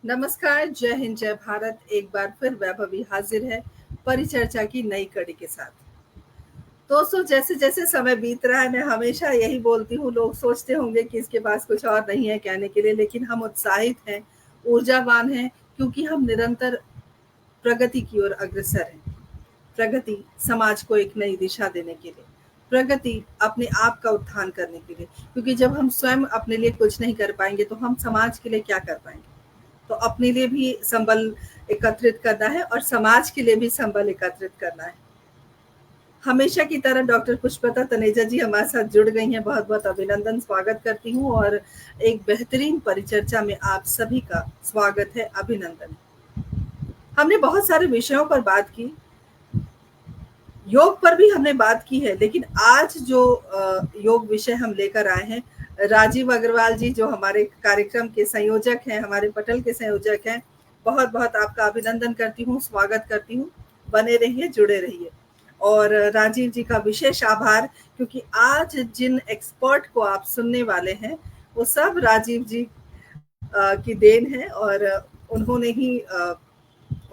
नमस्कार, जय हिंद, जय भारत। एक बार फिर वैभवी हाजिर है परिचर्चा की नई कड़ी के साथ। दोस्तों, जैसे जैसे समय बीत रहा है, मैं हमेशा यही बोलती हूँ। लोग सोचते होंगे कि इसके पास कुछ और नहीं है कहने के लिए, लेकिन हम उत्साहित हैं, ऊर्जावान हैं, क्योंकि हम निरंतर प्रगति की ओर अग्रसर हैं। प्रगति समाज को एक नई दिशा देने के लिए, प्रगति अपने आप का उत्थान करने के लिए, क्योंकि जब हम स्वयं अपने लिए कुछ नहीं कर पाएंगे तो हम समाज के लिए क्या कर पाएंगे। तो अपने लिए भी संबल एकत्रित करना है और समाज के लिए भी संबल एकत्रित करना है। हमेशा की तरह डॉक्टर पुष्पता तनेजा जी हमारे साथ जुड़ गई हैं। बहुत बहुत अभिनंदन, स्वागत करती हूँ और एक बेहतरीन परिचर्चा में आप सभी का स्वागत है, अभिनंदन। हमने बहुत सारे विषयों पर बात की, योग पर भी हमने बात की है, लेकिन आज जो योग विषय हम लेकर आए हैं, राजीव अग्रवाल जी जो हमारे कार्यक्रम के संयोजक हैं, हमारे पटल के संयोजक हैं, बहुत बहुत आपका अभिनंदन करती हूँ, स्वागत करती हूँ। बने रहिए, जुड़े रहिए। और राजीव जी का विशेष आभार, क्योंकि आज जिन एक्सपर्ट को आप सुनने वाले हैं वो सब राजीव जी की देन है और उन्होंने ही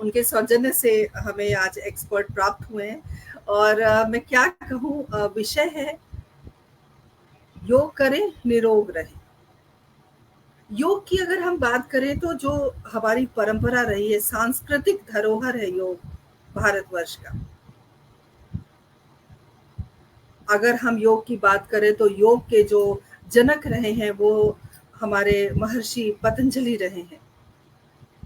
उनके सौजन्य से हमें आज एक्सपर्ट प्राप्त हुए हैं। और मैं क्या कहूँ, विषय है योग करें, निरोग रहें। योग की अगर हम बात करें तो जो हमारी परंपरा रही है, सांस्कृतिक धरोहर है योग भारतवर्ष का। अगर हम योग की बात करें तो योग के जो जनक रहे हैं वो हमारे महर्षि पतंजलि रहे हैं,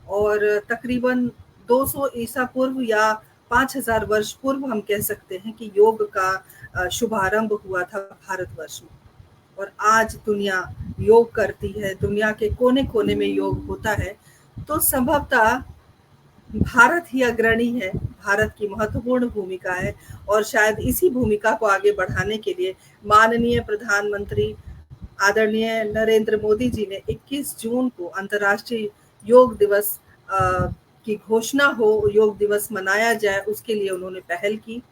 और तकरीबन 200 ईसा पूर्व या 5000 वर्ष पूर्व हम कह सकते हैं कि योग का शुभारंभ हुआ था भारतवर्ष में। और आज दुनिया योग करती है, दुनिया के कोने कोने में योग होता है। तो संभवतः भारत ही अग्रणी है, भारत की महत्वपूर्ण भूमिका है। और शायद इसी भूमिका को आगे बढ़ाने के लिए माननीय प्रधानमंत्री आदरणीय नरेंद्र मोदी जी ने 21 जून को अंतर्राष्ट्रीय योग दिवस की घोषणा हो, योग दिवस मनाया जाए, उसके लिए उन्होंने पहल की।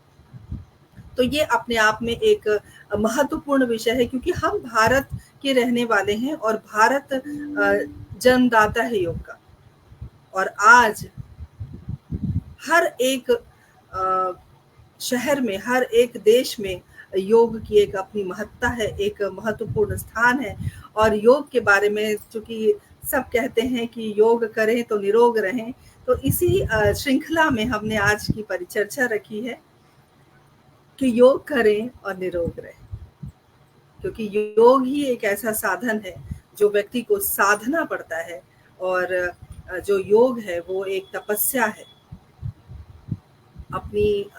तो ये अपने आप में एक महत्वपूर्ण विषय है, क्योंकि हम भारत के रहने वाले हैं और भारत जन्मदाता है योग का। और आज हर एक शहर में, हर एक देश में योग की एक अपनी महत्ता है, एक महत्वपूर्ण स्थान है। और योग के बारे में चूंकि सब कहते हैं कि योग करें तो निरोग रहें, तो इसी श्रृंखला में हमने आज की परिचर्चा रखी है कि योग करें और निरोग रहें। क्योंकि योग ही एक ऐसा साधन है जो व्यक्ति को साधना पड़ता है, और जो योग है वो एक तपस्या है। अपनी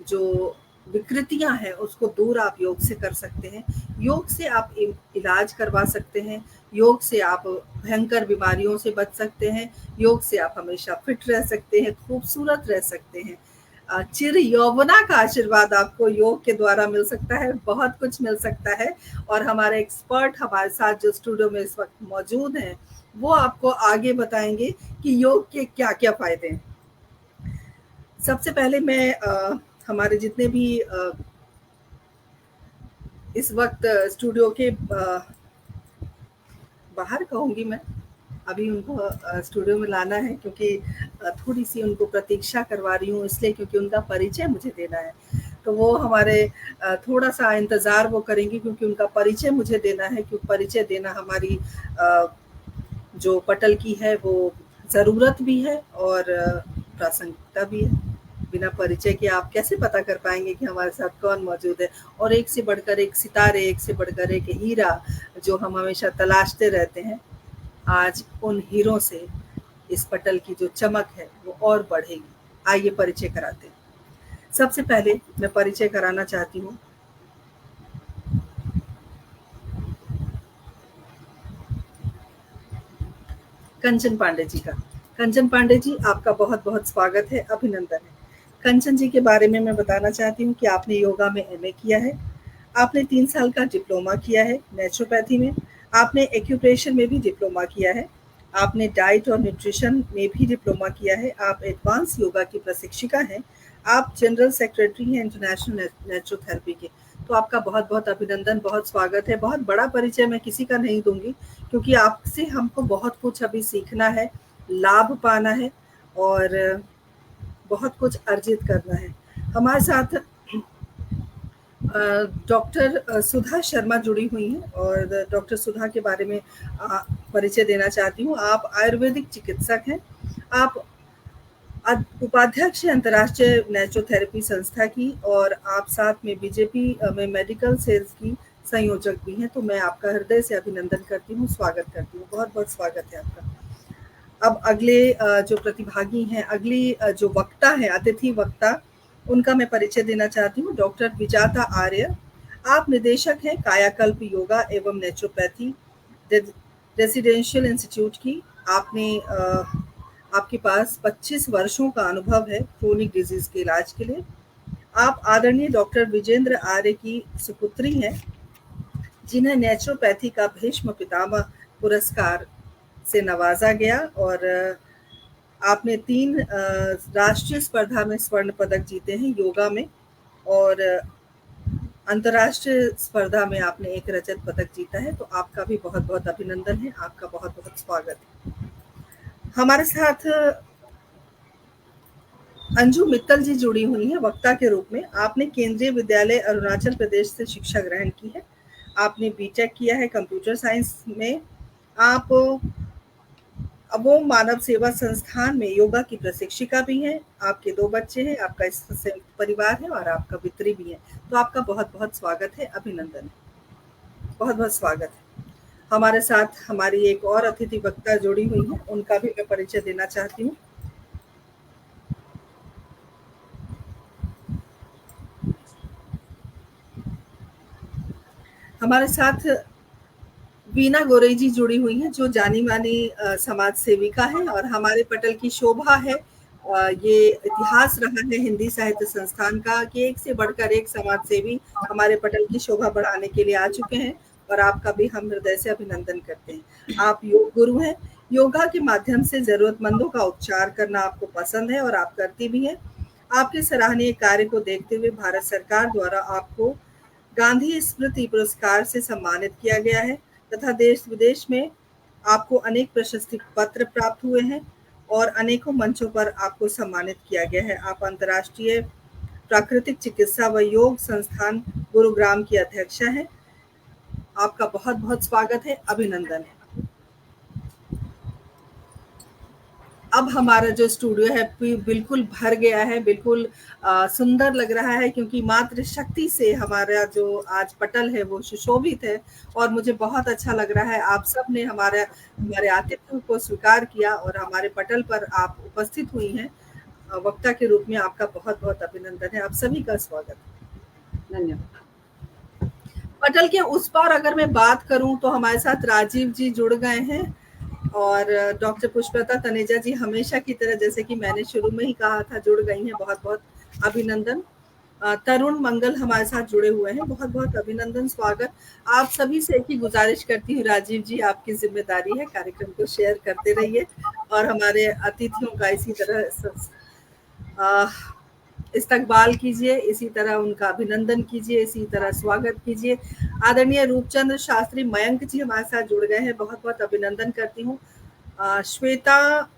जो विकृतियां हैं उसको दूर आप योग से कर सकते हैं। योग से आप इलाज करवा सकते हैं, योग से आप भयंकर बीमारियों से बच सकते हैं, योग से आप हमेशा फिट रह सकते हैं, खूबसूरत रह सकते हैं। चिर यौवना का आशीर्वाद आपको योग के द्वारा मिल सकता है, बहुत कुछ मिल सकता है। और हमारे एक्सपर्ट हमारे साथ जो स्टूडियो में इस वक्त मौजूद हैं, वो आपको आगे बताएंगे कि योग के क्या क्या फायदे हैं। सबसे पहले मैं हमारे जितने भी इस वक्त स्टूडियो के बाहर कहूँगी, मैं अभी उनको स्टूडियो में लाना है, क्योंकि थोड़ी सी उनको प्रतीक्षा करवा रही हूँ, इसलिए क्योंकि उनका परिचय मुझे देना है। तो वो हमारे थोड़ा सा इंतज़ार वो करेंगे, क्योंकि उनका परिचय मुझे देना है। क्योंकि परिचय देना हमारी जो पटल की है वो ज़रूरत भी है और प्रासंगिकता भी है। बिना परिचय के आप कैसे पता कर पाएंगे कि हमारे साथ कौन मौजूद है। और एक से बढ़कर एक सितारे, एक से बढ़कर एक हीरा जो हम हमेशा तलाशते रहते हैं, आज उन हीरों से इस पटल की जो चमक है वो और बढ़ेगी। आइए परिचय कराते हैं। सबसे पहले मैं परिचय कराना चाहती हूँ कंचन पांडे जी का। कंचन पांडे जी, आपका बहुत बहुत स्वागत है, अभिनंदन है। कंचन जी के बारे में मैं बताना चाहती हूँ कि आपने योगा में एमए किया है, आपने 3 साल का डिप्लोमा किया है नेचुरोपैथी में, आपने एक्यूप्रेशर में भी डिप्लोमा किया है, आपने डाइट और न्यूट्रिशन में भी डिप्लोमा किया है, आप एडवांस योगा की प्रशिक्षिका हैं, आप जनरल सेक्रेटरी हैं इंटरनेशनल नेचुरोथेरेपी के। तो आपका बहुत बहुत अभिनंदन, बहुत स्वागत है। बहुत बड़ा परिचय मैं किसी का नहीं दूंगी, क्योंकि आपसे हमको बहुत कुछ अभी सीखना है, लाभ पाना है और बहुत कुछ अर्जित करना है। हमारे साथ डॉक्टर सुधा शर्मा जुड़ी हुई हैं और डॉक्टर सुधा के बारे में परिचय देना चाहती हूँ। आप आयुर्वेदिक चिकित्सक हैं। आप उपाध्यक्ष हैं अंतर्राष्ट्रीय नेचुरोथेरेपी संस्था की और आप साथ में बीजेपी में मेडिकल सेल्स की संयोजक भी हैं। तो मैं आपका हृदय से अभिनंदन करती हूँ, स्वागत करती हूँ। बहुत बहुत स्वागत है आपका। अब अगले जो प्रतिभागी हैं, अगली जो वक्ता है, अतिथि वक्ता, उनका मैं परिचय देना चाहती हूँ। डॉक्टर विजाता आर्य, आप निदेशक हैं कायाकल्प योगा एवं नेचुरोपैथी रेसिडेंशियल इंस्टीट्यूट की। आपने आपके पास 25 वर्षों का अनुभव है क्रोनिक डिजीज के इलाज के लिए। आप आदरणीय डॉक्टर विजेंद्र आर्य की सुपुत्री हैं, जिन्हें नेचुरोपैथी का भीष्म पितामह पुरस्कार से नवाजा गया और आपने 3 राष्ट्रीय स्पर्धा में स्वर्ण पदक जीते हैं योगा में और अंतर्राष्ट्रीय स्पर्धा में आपने 1 रजत पदक जीता है। तो आपका भी बहुत बहुत अभिनंदन है, आपका बहुत बहुत स्वागत है। हमारे साथ अंजू मित्तल जी जुड़ी हुई हैं वक्ता के रूप में। आपने केंद्रीय विद्यालय अरुणाचल प्रदेश से शिक्षा ग्रहण की है। आपने बीटेक किया है कंप्यूटर साइंस में। आप वो मानव सेवा संस्थान में योगा की प्रशिक्षिका भी हैं। आपके 2 बच्चे हैं, आपका संयुक्त परिवार है और आपका पितरी भी है। तो आपका बहुत बहुत स्वागत है, अभिनंदन है, बहुत बहुत स्वागत है। हमारे साथ हमारी एक और अतिथि वक्ता जुड़ी हुई है, उनका भी मैं परिचय देना चाहती हूँ। हमारे साथ वीना गोरे जी जुड़ी हुई हैं, जो जानी मानी समाज सेविका है और हमारे पटल की शोभा है। ये इतिहास रहा है हिंदी साहित्य संस्थान का कि एक से बढ़कर एक समाज सेवी हमारे पटल की शोभा बढ़ाने के लिए आ चुके हैं और आपका भी हम हृदय से अभिनंदन करते हैं। आप योग गुरु हैं। योगा के माध्यम से जरूरतमंदों का उपचार करना आपको पसंद है और आप करती भी हैं। आपके सराहनीय कार्य को देखते हुए भारत सरकार द्वारा आपको गांधी स्मृति पुरस्कार से सम्मानित किया गया है तथा देश विदेश में आपको अनेक प्रशस्ति पत्र प्राप्त हुए हैं और अनेकों मंचों पर आपको सम्मानित किया गया है। आप अंतर्राष्ट्रीय प्राकृतिक चिकित्सा व योग संस्थान गुरुग्राम की अध्यक्षा हैं। आपका बहुत बहुत स्वागत है, अभिनंदन है। अब हमारा जो स्टूडियो है बिल्कुल भर गया है, बिल्कुल सुंदर लग रहा है क्योंकि मातृ शक्ति से हमारा जो आज पटल है वो सुशोभित है और मुझे बहुत अच्छा लग रहा है। आप सब ने हमारे आतिथ्य को स्वीकार किया और हमारे पटल पर आप उपस्थित हुई हैं वक्ता के रूप में। आपका बहुत बहुत अभिनंदन है, आप सभी का स्वागत है, धन्यवाद। पटल के उस पार अगर मैं बात करूं तो हमारे साथ राजीव जी जुड़ गए हैं और डॉक्टर पुष्पलता तनेजा जी हमेशा की तरह, जैसे कि मैंने शुरू में ही कहा था, जुड़ गई हैं। बहुत बहुत अभिनंदन। तरुण मंगल हमारे साथ जुड़े हुए हैं, बहुत बहुत अभिनंदन, स्वागत। आप सभी से एक ही गुजारिश करती हूँ राजीव जी, आपकी जिम्मेदारी है, कार्यक्रम को शेयर करते रहिए और हमारे अतिथियों का इसी तरह इस्तकबाल कीजिए, इसी तरह उनका अभिनंदन कीजिए, इसी तरह स्वागत कीजिए। आदरणीय रूपचंद्र शास्त्री मयंक जी हमारे साथ जुड़ गए हैं, बहुत बहुत अभिनंदन करती हूँ। श्वेता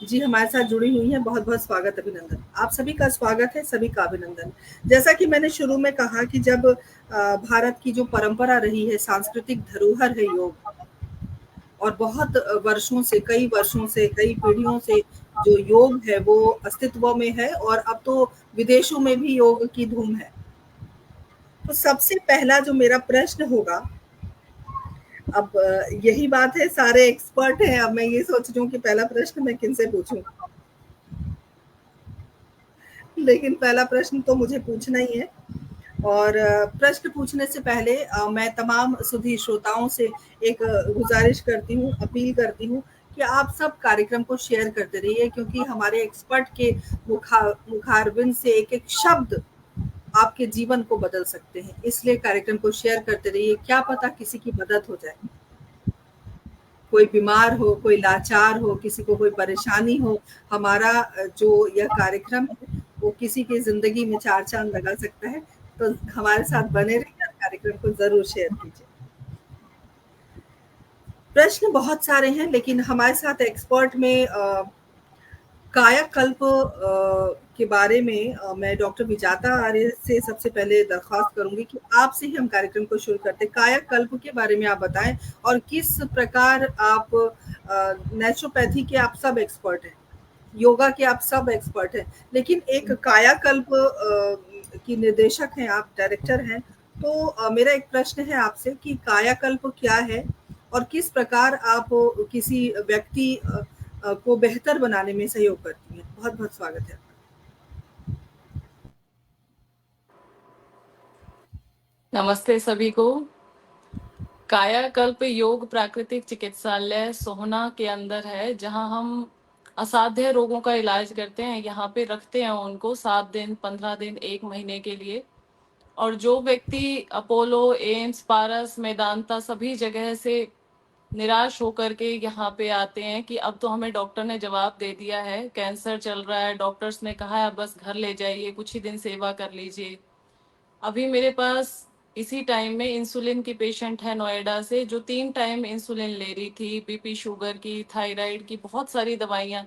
जी हमारे साथ जुड़ी हुई हैं, बहुत बहुत स्वागत, अभिनंदन। आप सभी का स्वागत है, सभी का अभिनंदन। जैसा कि मैंने शुरू में कहा कि जब भारत की जो परंपरा रही है, सांस्कृतिक धरोहर है योग और बहुत वर्षों से, कई पीढ़ियों से जो योग है वो अस्तित्व में है और अब तो विदेशों में भी योग की धूम है। तो सबसे पहला जो मेरा प्रश्न होगा, अब यही बात है, सारे एक्सपर्ट हैं, अब मैं ये सोच रही हूँ कि पहला प्रश्न मैं किनसे पूछूं, लेकिन पहला प्रश्न तो मुझे पूछना ही है। और प्रश्न पूछने से पहले मैं तमाम सुधी श्रोताओं से एक गुजारिश करती हूँ, अपील करती हूँ कि आप सब कार्यक्रम को शेयर करते रहिए, क्योंकि हमारे एक्सपर्ट के मुखारबिंद से एक एक शब्द आपके जीवन को बदल सकते हैं। इसलिए कार्यक्रम को शेयर करते रहिए, क्या पता किसी की मदद हो जाए। कोई बीमार हो, कोई लाचार हो, किसी को कोई परेशानी हो, हमारा जो यह कार्यक्रम है वो किसी की जिंदगी में 4 चांद लगा सकता है। तो हमारे साथ बने रहिए और कार्यक्रम को जरूर शेयर कीजिए। प्रश्न बहुत सारे हैं, लेकिन हमारे साथ एक्सपर्ट में कायाकल्प के बारे में मैं डॉक्टर विजाता आर्य से सबसे पहले दरख्वास्त करूंगी कि आपसे ही हम कार्यक्रम को शुरू करते हैं। कायाकल्प के बारे में आप बताएं, और किस प्रकार आप नेचुरोपैथी के आप सब एक्सपर्ट हैं, योगा के आप सब एक्सपर्ट हैं, लेकिन एक कायाकल्प की निर्देशक हैं आप, डायरेक्टर हैं। तो मेरा एक प्रश्न है आपसे कि कायाकल्प क्या है, और किस प्रकार आप किसी व्यक्ति को बेहतर बनाने में सहयोग करती हैं। बहुत बहुत स्वागत है आपका। नमस्ते सभी को। कायाकल्प योग प्राकृतिक चिकित्सालय सोहना के अंदर है, जहां हम असाध्य रोगों का इलाज करते हैं। यहाँ पे रखते हैं उनको 7 दिन, 15 दिन, 1 महीने के लिए। और जो व्यक्ति अपोलो, एम्स, पारस, मेदांता सभी जगह से निराश होकर के यहाँ पे आते हैं कि अब तो हमें डॉक्टर ने जवाब दे दिया है, कैंसर चल रहा है, डॉक्टर्स ने कहा है बस घर ले जाइए, कुछ ही दिन सेवा कर लीजिए। अभी मेरे पास इसी टाइम में इंसुलिन की पेशेंट है नोएडा से, जो 3 टाइम इंसुलिन ले रही थी, बीपी, शुगर की, थायराइड की, बहुत सारी दवाइयाँ।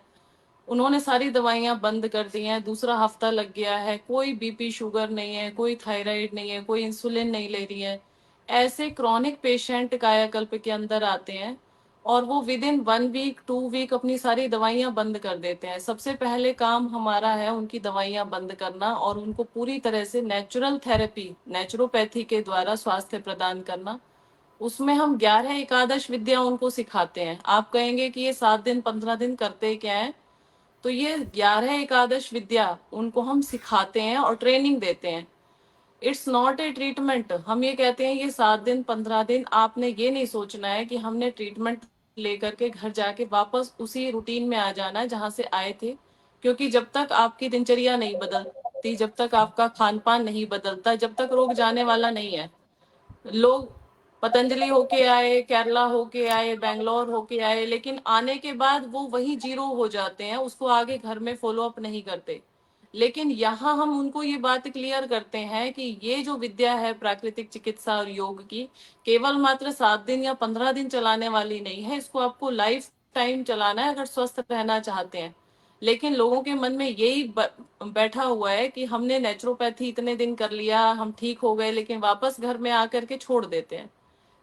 उन्होंने सारी दवाइयाँ बंद कर दी हैं, दूसरा हफ्ता लग गया है, कोई बीपी शुगर नहीं है, कोई थायराइड नहीं है, कोई इंसुलिन नहीं ले रही है। ऐसे क्रॉनिक पेशेंट कायाकल्प के अंदर आते हैं और वो विद इन 1 वीक 2 वीक अपनी सारी दवाइयाँ बंद कर देते हैं। सबसे पहले काम हमारा है उनकी दवाइयाँ बंद करना और उनको पूरी तरह से नेचुरल थेरेपी, नेचुरोपैथी के द्वारा स्वास्थ्य प्रदान करना। उसमें हम 11 एकादश विद्या उनको सिखाते हैं। आप कहेंगे कि ये 7 दिन 15 दिन करते क्या है, तो ये 11 एकादश विद्या उनको हम सिखाते हैं और ट्रेनिंग देते हैं। It's not a treatment. हम ये कहते हैं ये 7 दिन 15 दिन आपने ये नहीं सोचना है कि हमने ट्रीटमेंट लेकर के घर जाके वापस उसी रूटीन में आ जाना है जहां से आए थे। क्योंकि जब तक आपकी दिनचर्या नहीं बदलती, जब तक आपका खान पान नहीं बदलता, जब तक रोग जाने वाला नहीं है। लोग पतंजलि होके आए, केरला होके आए, बैंगलोर होके आए, लेकिन आने के बाद वो वही जीरो हो जाते हैं, उसको आगे घर में फॉलो अप नहीं करते। लेकिन यहाँ हम उनको ये बात क्लियर करते हैं कि ये जो विद्या है प्राकृतिक चिकित्सा और योग की, केवल मात्र 7 दिन या 15 दिन चलाने वाली नहीं है। इसको आपको लाइफ टाइम चलाना है अगर स्वस्थ रहना चाहते हैं। लेकिन लोगों के मन में यही बैठा हुआ है कि हमने नेचुरोपैथी इतने दिन कर लिया, हम ठीक हो गए, लेकिन वापस घर में आकर के छोड़ देते हैं।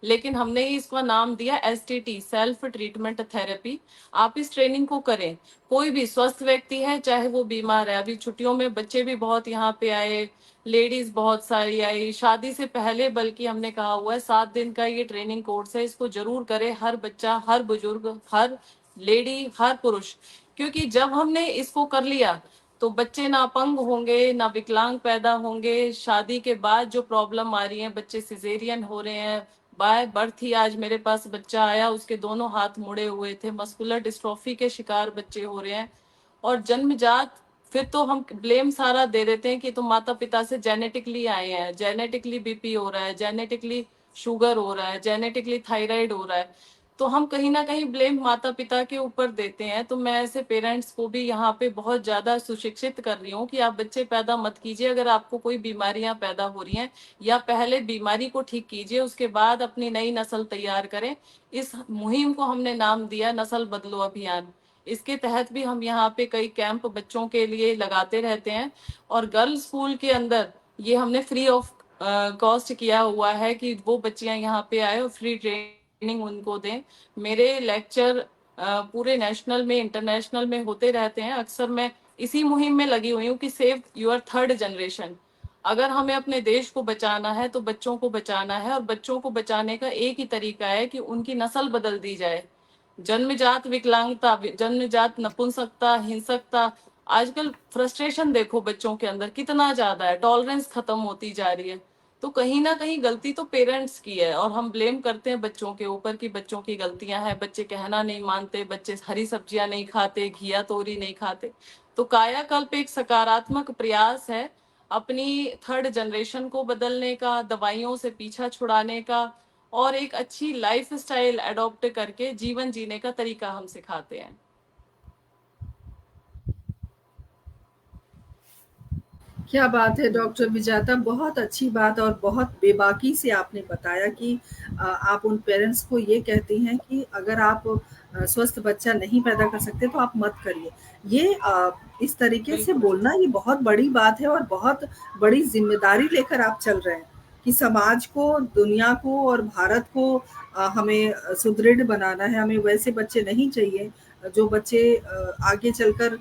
लेकिन हमने ही इसका नाम दिया STT, सेल्फ ट्रीटमेंट थेरेपी। आप इस ट्रेनिंग को करें। कोई भी स्वस्थ व्यक्ति है चाहे वो बीमार है। अभी छुट्टियों में बच्चे भी बहुत यहाँ पे आए, लेडीज बहुत सारी आई, शादी से पहले बल्कि हमने कहा हुआ है 7 दिन का ये ट्रेनिंग कोर्स है, इसको जरूर करे हर बच्चा, हर बुजुर्ग, हर लेडी, हर पुरुष। क्योंकि जब हमने इसको कर लिया तो बच्चे ना अपंग होंगे, ना विकलांग पैदा होंगे। शादी के बाद जो प्रॉब्लम आ रही है, बच्चे सिजेरियन हो रहे हैं, बाय बर्थ ही आज मेरे पास बच्चा आया, उसके दोनों हाथ मुड़े हुए थे, मस्कुलर डिस्ट्रोफी के शिकार बच्चे हो रहे हैं। और जन्मजात, फिर तो हम ब्लेम सारा दे देते हैं कि तुम माता पिता से जेनेटिकली आए हैं, जेनेटिकली बीपी हो रहा है, जेनेटिकली शुगर हो रहा है, जेनेटिकली थायराइड हो रहा है। तो हम कहीं ना कहीं ब्लेम माता पिता के ऊपर देते हैं। तो मैं ऐसे पेरेंट्स को भी यहाँ पे बहुत ज्यादा सुशिक्षित कर रही हूँ कि आप बच्चे पैदा मत कीजिए अगर आपको कोई बीमारियां पैदा हो रही हैं, या पहले बीमारी को ठीक कीजिए, उसके बाद अपनी नई नस्ल तैयार करें। इस मुहिम को हमने नाम दिया नस्ल बदलो अभियान। इसके तहत भी हम यहाँ पे कई कैंप बच्चों के लिए लगाते रहते हैं। और गर्ल्स स्कूल के अंदर ये हमने फ्री ऑफ कॉस्ट किया हुआ है कि वो बच्चियां यहाँ पे आए और फ्री ट्रेनिंग उनको दें। मेरे लेक्चर पूरे नेशनल में, इंटरनेशनल में होते रहते हैं। अक्सर मैं इसी मुहिम में लगी हुई हूँ कि सेव योर थर्ड जनरेशन। अगर हमें अपने देश को बचाना है तो बच्चों को बचाना है, और बच्चों को बचाने का एक ही तरीका है कि उनकी नस्ल बदल दी जाए। जन्मजात विकलांगता, जन्मजात नपुंसकता, हिंसकता, आजकल फ्रस्ट्रेशन देखो बच्चों के अंदर कितना ज्यादा है, टॉलरेंस खत्म होती जा रही है। तो कहीं ना कहीं गलती तो पेरेंट्स की है, और हम ब्लेम करते हैं बच्चों के ऊपर कि बच्चों की गलतियां हैं, बच्चे कहना नहीं मानते, बच्चे हरी सब्जियां नहीं खाते, घिया तोरी नहीं खाते। तो कायाकल्प एक सकारात्मक प्रयास है अपनी थर्ड जनरेशन को बदलने का, दवाइयों से पीछा छुड़ाने का, और एक अच्छी लाइफ स्टाइल अडॉप्ट करके जीवन जीने का तरीका हम सिखाते हैं। क्या बात है डॉक्टर विजेता, बहुत अच्छी बात और बहुत बेबाकी से आपने बताया कि आप उन पेरेंट्स को ये कहती हैं कि अगर आप स्वस्थ बच्चा नहीं पैदा कर सकते तो आप मत करिए। ये इस तरीके से बिल्कुल। बोलना ये बहुत बड़ी बात है और बहुत बड़ी ज़िम्मेदारी लेकर आप चल रहे हैं कि समाज को, दुनिया को और भारत को हमें सुदृढ़ बनाना है। हमें वैसे बच्चे नहीं चाहिए जो बच्चे आगे चलकर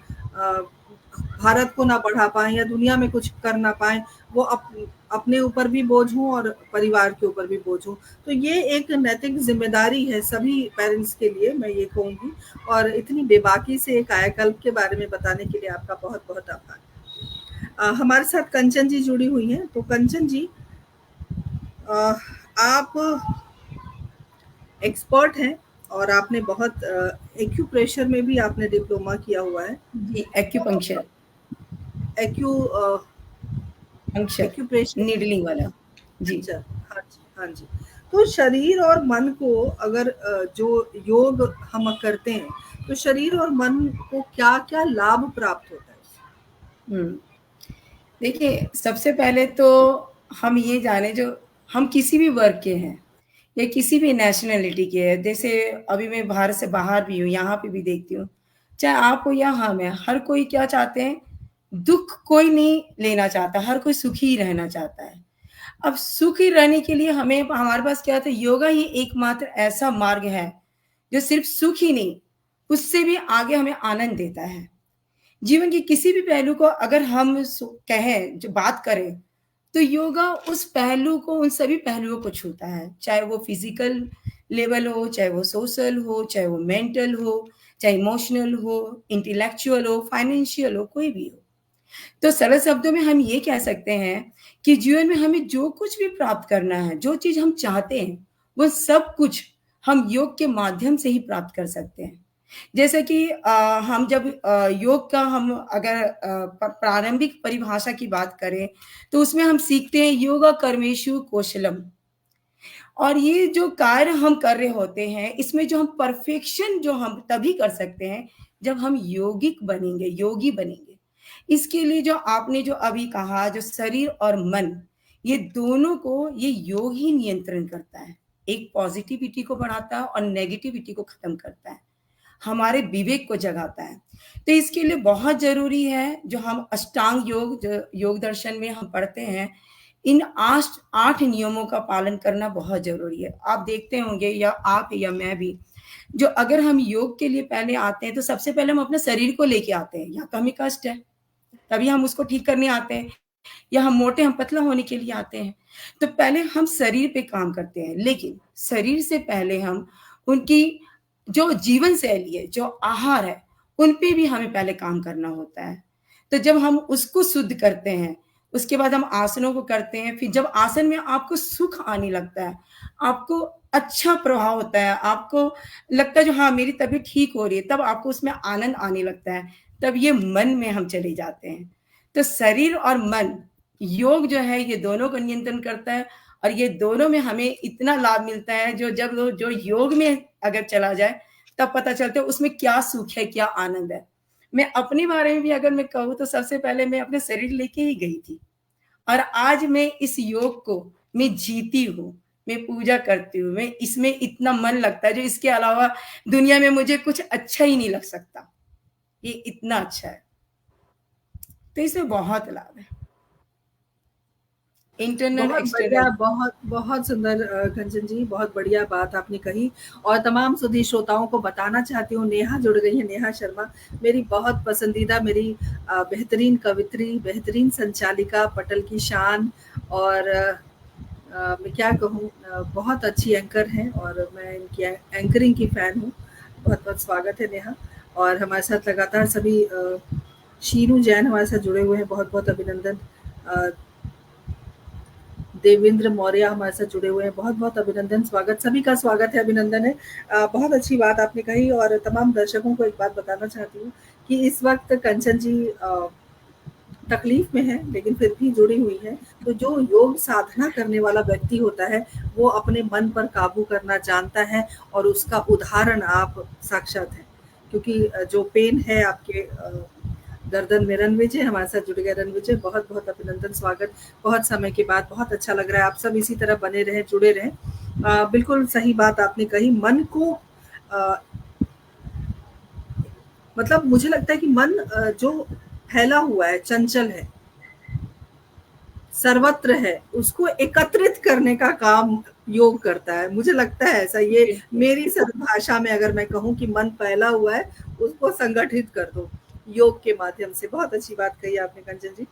भारत को ना बढ़ा पाएँ या दुनिया में कुछ कर ना पाएँ, वो अपने ऊपर भी बोझ हों और परिवार के ऊपर भी बोझ हों। तो ये एक नैतिक ज़िम्मेदारी है सभी पेरेंट्स के लिए, मैं ये कहूँगी। और इतनी बेबाकी से एक कायाकल्प के बारे में बताने के लिए आपका बहुत-बहुत आभार। हमारे साथ कंचन जी जुड़ी हुई हैं, तो कंचन जी आप एक्सपर्ट हैं और आपने बहुत एक्यूप्रेशर में भी आपने डिप्लोमा किया हुआ है। जी, acupuncture, acupuncture, acupressure. Needling वाला। जी। अच्छा, हाँ जी, हाँ जी। तो शरीर और मन को अगर जो योग हम करते हैं, तो शरीर और मन को क्या-क्या लाभ प्राप्त होता है उससे? देखिए, सबसे पहले तो हम ये जाने, जो हम किसी भी वर्ग के हैं या किसी भी नेशनैलिटी के हैं, जैसे अभी मैं भारत से बाहर भी हूँ, यहाँ पे भी देखती हूँ, चाहे आप हो या हम हैं, हर कोई क्या चाहते हैं, दुःख कोई नहीं लेना चाहता, हर कोई सुखी ही रहना चाहता है। अब सुखी रहने के लिए हमें, हमारे पास क्या था, योगा ही एकमात्र ऐसा मार्ग है, जो सिर्फ सुख ही नहीं, उससे भी आगे हमें आनंद देता है। जीवन के किसी भी पहलू को अगर हम कहें, जो बात करें, तो योगा उस पहलू को, उन सभी पहलुओं को छूता है, चाहे वो फिजिकल लेवल हो, चाहे वो सोशल हो, चाहे वो मेंटल हो, चाहे इमोशनल हो, इंटेलेक्चुअल हो, फाइनेंशियल हो, कोई भी हो। तो सरल शब्दों में हम ये कह सकते हैं कि जीवन में हमें जो कुछ भी प्राप्त करना है, जो चीज़ हम चाहते हैं, वो सब कुछ हम योग के माध्यम से ही प्राप्त कर सकते हैं। जैसे कि हम जब योग का हम अगर प्रारंभिक परिभाषा की बात करें, तो उसमें हम सीखते हैं योगा कर्मेषु कौशलम। और ये जो कार्य हम कर रहे होते हैं, इसमें जो हम परफेक्शन जो हम तभी कर सकते हैं, जब हम यौगिक बनेंगे, योगी बनेंगे। इसके लिए जो आपने जो अभी कहा, जो शरीर और मन, ये दोनों को ये योग ही नियंत्रण करता है। एक पॉजिटिविटी को बढ़ाता है और नेगेटिविटी को खत्म करता है, हमारे विवेक को जगाता है। तो इसके लिए बहुत ज़रूरी है, जो हम अष्टांग योग, जो योग दर्शन में हम पढ़ते हैं, इन 8 नियमों का पालन करना बहुत ज़रूरी है। आप देखते होंगे, या आप या मैं भी, जो अगर हम योग के लिए पहले आते हैं, तो सबसे पहले हम अपने शरीर को लेके आते हैं, या तो हमें कष्ट है, तभी हम उसको ठीक करने आते हैं, या हम मोटे, हम पतला होने के लिए आते हैं। तो पहले हम शरीर पे काम करते हैं, लेकिन शरीर से पहले हम उनकी जो जीवन शैली है, जो आहार है, उन पे भी हमें पहले काम करना होता है। तो जब हम उसको शुद्ध करते हैं, उसके बाद हम आसनों को करते हैं। फिर जब आसन में आपको सुख आने लगता है, आपको अच्छा प्रभाव होता है, आपको लगता है जो हाँ, मेरी तबीयत ठीक हो रही है, तब आपको उसमें आनंद आने लगता है, तब ये मन में हम चले जाते हैं। तो शरीर और मन, योग जो है, ये दोनों को नियंत्रण करता है, और ये दोनों में हमें इतना लाभ मिलता है, जो योग में अगर चला जाए, तब पता चलता है उसमें क्या सुख है, क्या आनंद है। मैं अपने बारे में भी अगर मैं कहूँ, तो सबसे पहले मैं अपने शरीर लेके ही गई थी, और आज मैं इस योग को मैं जीती हूँ, मैं पूजा करती हूँ, मैं इसमें इतना मन लगता है, जो इसके अलावा दुनिया में मुझे कुछ अच्छा ही नहीं लग सकता। ये इतना अच्छा है, तो इसमें बहुत लाभ है, इंटरनल बहुत बढ़िया, एक्सटर्नल। बहुत बहुत सुंदर कंचन जी, बहुत बढ़िया बात आपने कही। और तमाम सुधी श्रोताओं को बताना चाहती हूँ, नेहा जुड़ गई है, नेहा शर्मा, मेरी बहुत पसंदीदा, मेरी बेहतरीन कवित्री, बेहतरीन संचालिका, पटल की शान, और मैं क्या कहूँ, बहुत अच्छी एंकर हैं और मैं इनकी एंकरिंग की फ़ैन हूँ। बहुत-बहुत स्वागत है नेहा। और हमारे साथ लगातार सभी शीनू जैन हमारे साथ जुड़े हुए हैं, बहुत-बहुत अभिनंदन। देवेंद्र मौर्य हमारे साथ जुड़े हुए हैं, बहुत-बहुत अभिनंदन, स्वागत, सभी का स्वागत है, अभिनंदन है। बहुत अच्छी बात आपने कही। और तमाम दर्शकों को एक बात बताना चाहती हूँ कि इस वक़्त कंचन जी तकलीफ में है, लेकिन फिर भी जुड़ी हुई है। तो जो योग साधना करने वाला व्यक्ति होता है, वो अपने मन पर काबू करना जानता है, और उसका उदाहरण आप साक्षात हैं। क्योंकि जो पेन है आपके गर्दन में रणविजय हमारे साथ जुड़ गए। रणविजय, बहुत बहुत अभिनंदन, स्वागत। बहुत समय के बाद बहुत अच्छा लग रहा है। आप सब इसी तरह बने रहें, जुड़े रहें। बिल्कुल सही बात आपने कही। मन को मतलब मुझे लगता है कि मन जो फैला हुआ है, चंचल है, सर्वत्र है, उसको एकत्रित करने का काम योग करता है। मुझे लगता है ऐसा, ये मेरी सरल भाषा में अगर मैं कहूँ कि मन फैला हुआ है, उसको संगठित कर दो योग के माध्यम से। बहुत अच्छी बात कही आपने कंचन जी।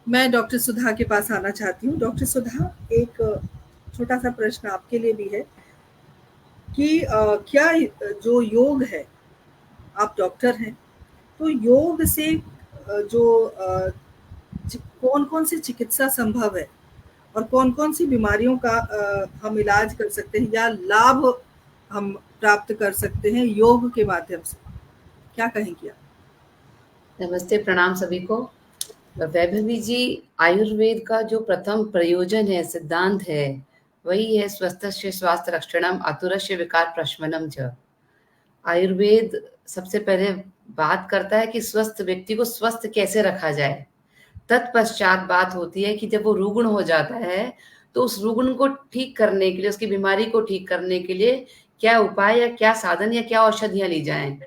मैं डॉक्टर सुधा के पास आना चाहती हूँ। डॉक्टर सुधा, एक छोटा सा प्रश्न आपके लिए भी है कि क्या जो योग है, आप डॉक्टर हैं, तो योग से जो कौन कौन सी चिकित्सा संभव है और कौन कौन सी बीमारियों का हम इलाज कर सकते हैं या लाभ हम प्राप्त कर सकते हैं योग के माध्यम से, क्या कहेंगी आप? नमस्ते, प्रणाम सभी को। वैभवी जी, आयुर्वेद का जो प्रथम प्रयोजन है, सिद्धांत है, वही है स्वस्थस्य स्वास्थ्य रक्षणम आतुरस्य विकार प्रशमनम च। आयुर्वेद सबसे पहले बात करता है कि स्वस्थ व्यक्ति को स्वस्थ कैसे रखा जाए। तत्पश्चात बात होती है कि जब वो रुग्ण हो जाता है तो उस रुग्ण को ठीक करने के लिए, उसकी बीमारी को ठीक करने के लिए क्या उपाय या क्या साधन या क्या औषधियां ली जाएं।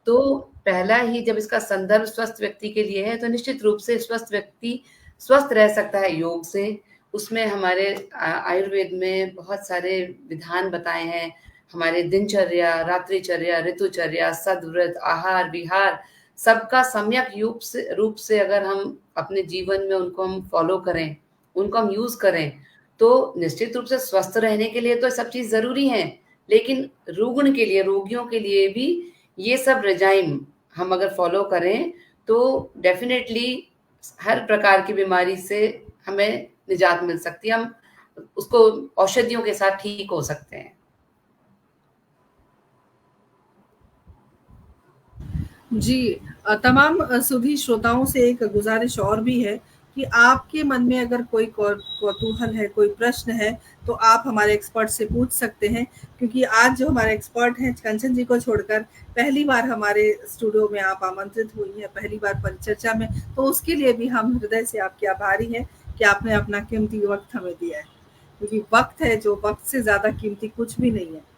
तो पहला ही जब इसका संदर्भ स्वस्थ व्यक्ति के लिए है, तो निश्चित रूप से स्वस्थ व्यक्ति स्वस्थ रह सकता है योग से। उसमें हमारे आयुर्वेद में बहुत सारे विधान बताए हैं। हमारे दिनचर्या, रात्रिचर्या, ऋतुचर्या, सद्व्रत, आहार विहार, सबका सम्यक रूप से अगर हम अपने जीवन में उनको हम फॉलो करें, उनको हम यूज करें, तो निश्चित रूप से स्वस्थ रहने के लिए तो सब चीज जरूरी है, लेकिन रुग्ण के लिए, रोगियों के लिए भी ये सब रेजाइम हम अगर फॉलो करें तो डेफिनेटली हर प्रकार की बीमारी से हमें निजात मिल सकती है। हम उसको औषधियों के साथ ठीक हो सकते हैं। जी, तमाम सुधी श्रोताओं से एक गुजारिश और भी है कि आपके मन में अगर कोई कौतूहल है, कोई प्रश्न है, तो आप हमारे एक्सपर्ट से पूछ सकते हैं, क्योंकि आज जो हमारे एक्सपर्ट हैं, कंचन जी को छोड़कर पहली बार हमारे स्टूडियो में आप आमंत्रित हुई हैं, पहली बार परिचर्चा में, तो उसके लिए भी हम हृदय से आपके आभारी हैं कि आपने अपना कीमती वक्त हमें दिया है, क्योंकि वक्त है जो वक्त से ज़्यादा कीमती कुछ भी नहीं है।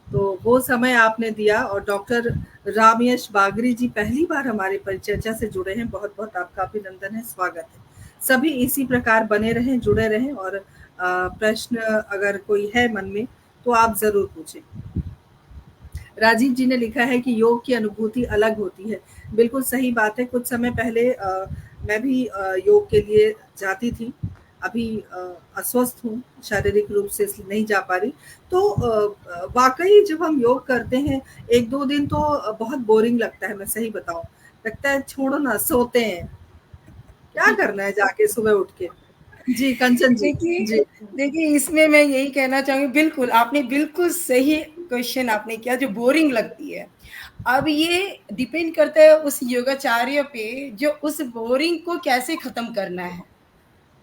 तो वो समय आपने दिया। और डॉक्टर रामयश बागरी जी पहली बार हमारे परिचर्चा से जुड़े हैं, बहुत बहुत आपका अभिनंदन है, स्वागत है। सभी इसी प्रकार बने रहें, जुड़े रहें, और प्रश्न अगर कोई है मन में तो आप जरूर पूछें। राजीव जी ने लिखा है कि योग की अनुभूति अलग होती है। बिल्कुल सही बात है। कुछ समय पहले मैं भी योग के लिए जाती थी। अभी अस्वस्थ हूँ शारीरिक रूप से, इसलिए नहीं जा पा रही। तो वाकई जब हम योग करते हैं 1-2 दिन तो बहुत बोरिंग लगता है, मैं सही बताऊं। लगता है छोड़ो ना, सोते हैं, क्या करना है जाके सुबह उठ के। जी कंचन जी। देखिए इसमें मैं यही कहना चाहूंगी, बिल्कुल आपने बिल्कुल सही क्वेश्चन आपने किया, जो बोरिंग लगती है। अब ये डिपेंड करता है उस योगाचार्य पे, जो उस बोरिंग को कैसे खत्म करना है।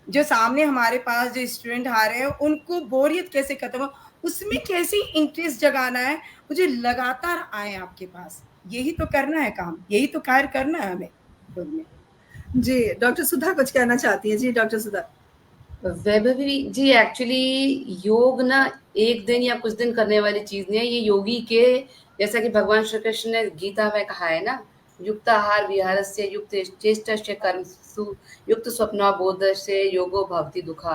जो सामने हमारे पास जो स्टूडेंट आ रहे हैं, उनको बोरियत कैसे खत्म हो, उसमें कैसे इंटरेस्ट जगाना है, मुझे लगातार आए आपके पास। यही तो करना है काम, यही तो कार्य करना है हमें खुद में। जी डॉक्टर सुधा कुछ कहना चाहती है? जी डॉक्टर सुधा। वैभवी जी, एक्चुअली योग ना एक दिन या कुछ दिन करने वाली चीज नहीं है। ये योगी के, जैसा कि भगवान श्री कृष्ण ने गीता में कहा है ना, युक्त आहार विहारस्य युक्त चेष्टस्य कर्मसु युक्त स्वप्नाबोधस्य योगो भवति दुखा।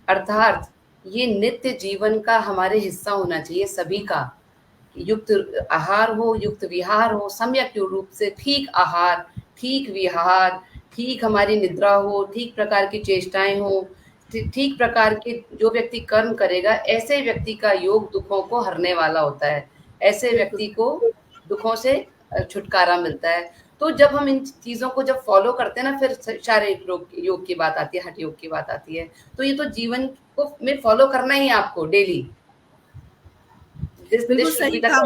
अर्थात ये नित्य जीवन का हमारे हिस्सा होना चाहिए सभी का। युक्त आहार हो, युक्त विहार हो, सम्यक रूप से ठीक आहार, ठीक विहार, ठीक हमारी निद्रा हो, ठीक प्रकार की चेष्टाएं हो, ठीक प्रकार के जो व्यक्ति कर्म करेगा, ऐसे व्यक्ति का योग दुखों को हरने वाला होता है। ऐसे व्यक्ति को दुखों से छुटकारा मिलता है। तो जब हम इन चीजों को जब फॉलो करते हैं ना, फिर शारीरिक योग की बात आती है, हठ योग की बात आती है। तो ये तो जीवन को में फॉलो करना ही है आपको डेली। बिल्कुल सही कहा।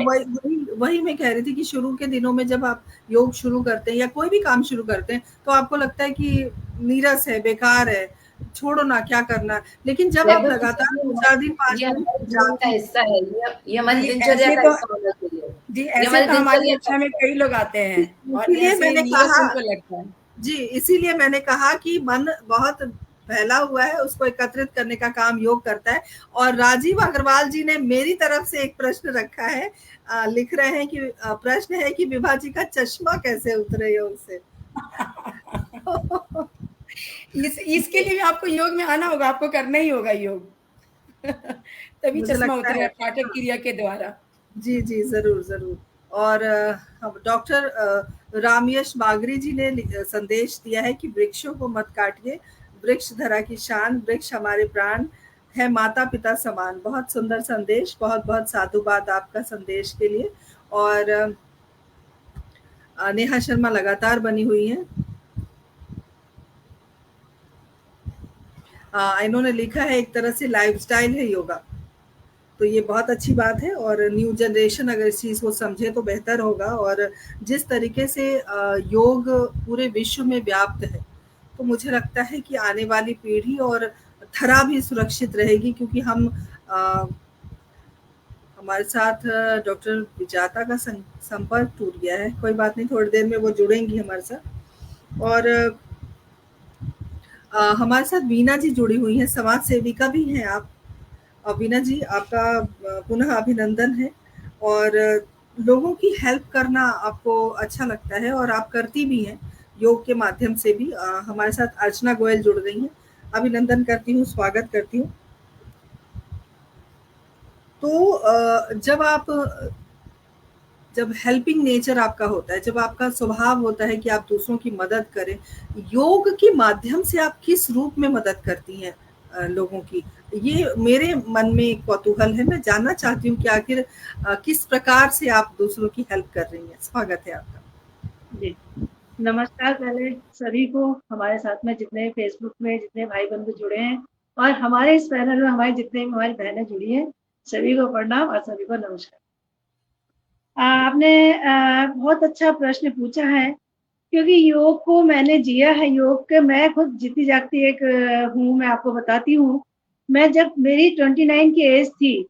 वही मैं कह रही थी कि शुरू के दिनों में जब आप योग शुरू करते हैं या कोई भी काम शुरू करते हैं, तो आपको लगता है कि नीरस है, बेकार है, छोड़ो ना क्या करना, लेकिन जब आप लगातार 4 दिन 5 ये दिन हमारे जीवन का हिस्सा है, ये हमारी जी, दिनचर्या ऐसे का तो हिस्सा होना चाहिए। जी, ये ऐसे हमारी तो हमारी दिनचर्या का कक्षा में कई लोग आते हैं और इसीलिए ऐसे मैंने नीरस कहा उनको लगता है। जी, इसीलिए मैंने कहा कि मन बहुत फैला हुआ है, उसको एकत्रित करने का काम योग करता है। और राजीव अग्रवाल जी ने मेरी तरफ से एक प्रश्न रखा है, लिख रहे हैं कि प्रश्न है कि विभा जी का चश्मा कैसे उतरे योग से। इसके लिए भी आपको योग में आना होगा, आपको करना ही होगा योग। तभी मुझे चश्मा लगता उतरेगा है पाठक क्रिया के द्वारा। जी, जी, ज़रूर, ज़रूर। और डॉक्टर रामयश बागरी जी ने संदेश दिया है कि वृक्षों को मत काटिए, वृक्ष धरा की शान, वृक्ष हमारे प्राण है, माता-पिता समान। बहुत सुंदर संदेश, बहुत-बहुत साधुवाद आपका संदेश के लिए। और नेहा शर्मा लगातार बनी हुई हैं। इन्होंने लिखा है एक तरह से लाइफ़स्टाइल है योगा। तो ये बहुत अच्छी बात है और न्यू जनरेशन अगर इस चीज़ को समझे तो बेहतर होगा। और जिस तरीके से योग पूरे विश्व में व्याप्त है, तो मुझे लगता है कि आने वाली पीढ़ी और धरा भी सुरक्षित रहेगी, क्योंकि हमारे साथ डॉक्टर विजाता का संपर्क टूट गया है। कोई बात नहीं, थोड़ी देर में वो जुड़ेंगी हमारे साथ। और हमारे साथ वीना जी जुड़ी हुई हैं, समाज सेविका भी हैं आप। वीना जी, आपका पुनः अभिनंदन है। और लोगों की हेल्प करना आपको अच्छा लगता है और आप करती भी हैं योग के माध्यम से भी। हमारे साथ अर्चना गोयल जुड़ गई हैं, अभिनंदन करती हूँ, स्वागत करती हूँ। तो जब हेल्पिंग नेचर आपका होता है, जब आपका स्वभाव होता है कि आप दूसरों की मदद करें, योग के माध्यम से आप किस रूप में मदद करती हैं लोगों की? ये मेरे मन में एक कौतूहल है, मैं जानना चाहती हूँ कि आखिर किस प्रकार से आप दूसरों की हेल्प कर रही हैं? स्वागत है आपका। जी, नमस्कार पहले सभी को, हमारे साथ में जितने फेसबुक में जितने भाई बंधु जुड़े हैं और हमारे इस पैनल में हमारी जितने भी हमारी बहनें जुड़ी हैं, सभी को प्रणाम और सभी को नमस्कार। आपने बहुत अच्छा प्रश्न पूछा है, क्योंकि योग को मैंने जिया है। योग के मैं खुद जीती जागती एक हूँ। मैं आपको बताती हूँ, मैं जब मेरी 29 की एज थी,